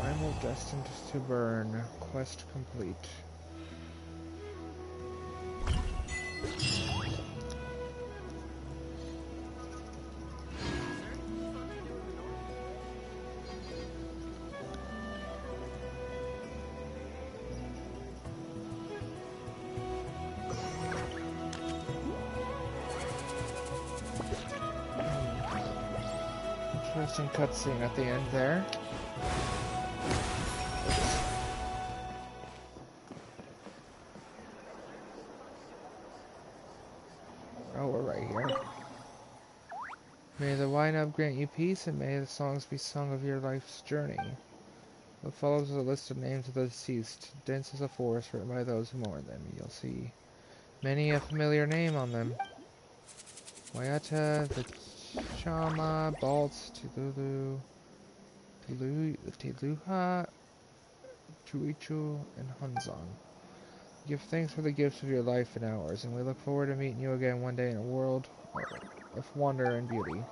Primal destined to burn. Quest complete. Interesting cutscene at the end there. Oh, we're right here. May the wine-up grant you peace, and may the songs be sung of your life's journey. What follows is a list of names of the deceased, dense as a forest written by those who mourn them. You'll see many a familiar name on them. Wayata, the Chama, Baltz, Tilulu, Tiluha, Chuichu, and Hunzong. Give thanks for the gifts of your life and ours, and we look forward to meeting you again one day in a world of wonder and beauty.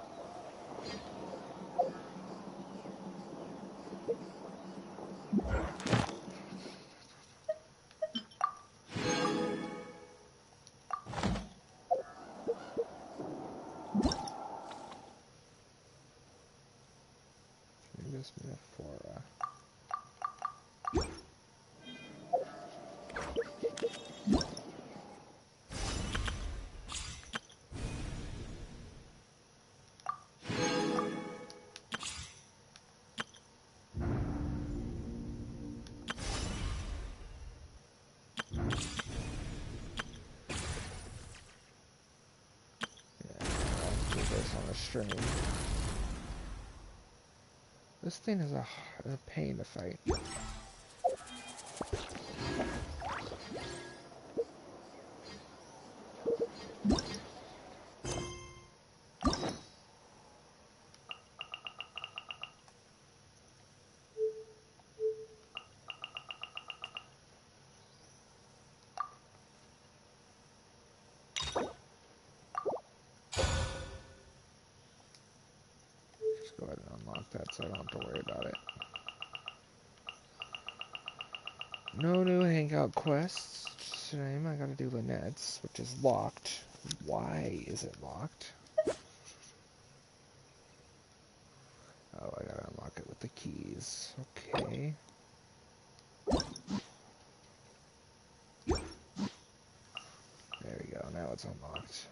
Metaphora. On a stream. This thing is a pain to fight. Go ahead and unlock that so I don't have to worry about it. No new hangout quests. Shame, I gotta do Lynette's, which is locked. Why is it locked? Oh, I gotta unlock it with the keys. Okay. There we go, now it's unlocked.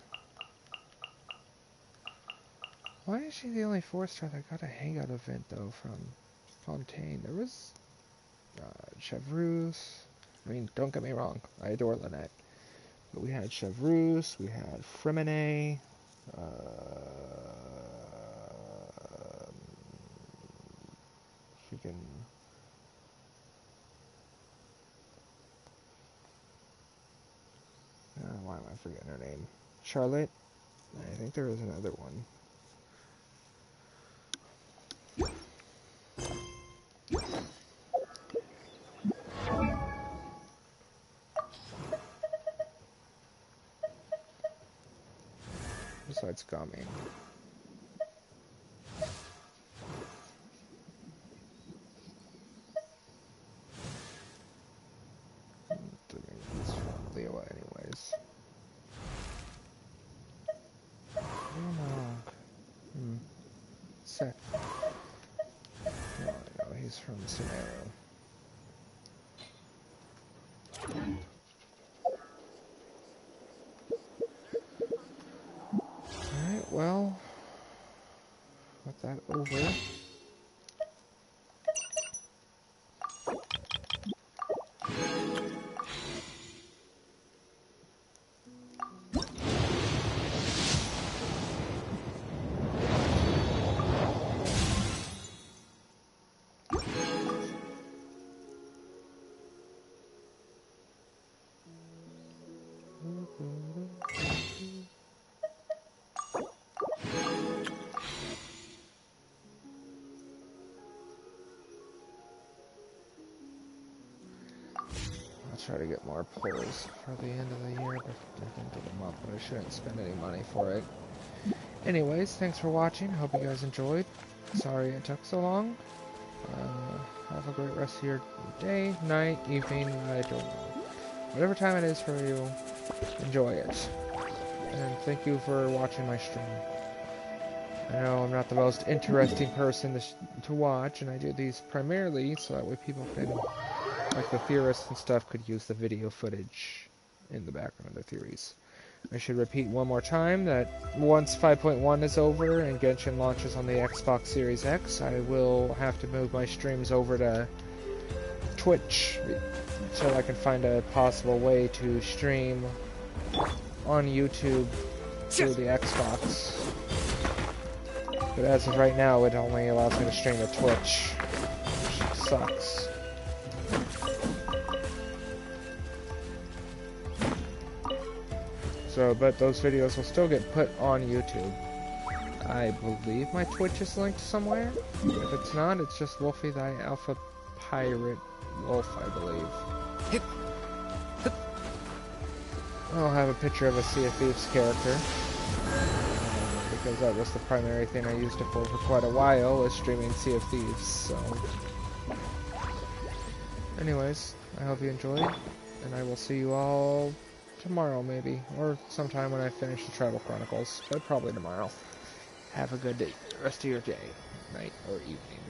Why is she the only 4-star that got a hangout event, though, from Fontaine? There was Chevreuse. I mean, don't get me wrong, I adore Lynette. But we had Chevreuse, we had Freminet, freaking... why am I forgetting her name? Charlotte? I think there was another one. Besides Gami. sec. Oh, no, he's from Sumeru. Alright, well, with that over. I'll try to get more pulls for the end of the year, but I didn't dig them up, but I shouldn't spend any money for it. Anyways, thanks for watching. Hope you guys enjoyed. Sorry it took so long. Have a great rest of your day, night, evening, I don't know. Whatever time it is for you, enjoy it. And thank you for watching my stream. I know I'm not the most interesting person to watch, and I do these primarily so that way people can, like the theorists and stuff, could use the video footage in the background of their theories. I should repeat one more time that once 5.1 is over and Genshin launches on the Xbox Series X, I will have to move my streams over to Twitch so I can find a possible way to stream on YouTube through the Xbox. But as of right now, it only allows me to stream to Twitch, which sucks. So, but those videos will still get put on YouTube. I believe my Twitch is linked somewhere. If it's not, it's just Wolfie Thy Alpha Pirate Wolf, I believe. I'll have a picture of a Sea of Thieves character. Because that was the primary thing I used it for quite a while, was streaming Sea of Thieves, so... Anyways, I hope you enjoyed, and I will see you all tomorrow, maybe, or sometime when I finish the Tribal Chronicles, but probably tomorrow. Have a good day, rest of your day, night, or evening.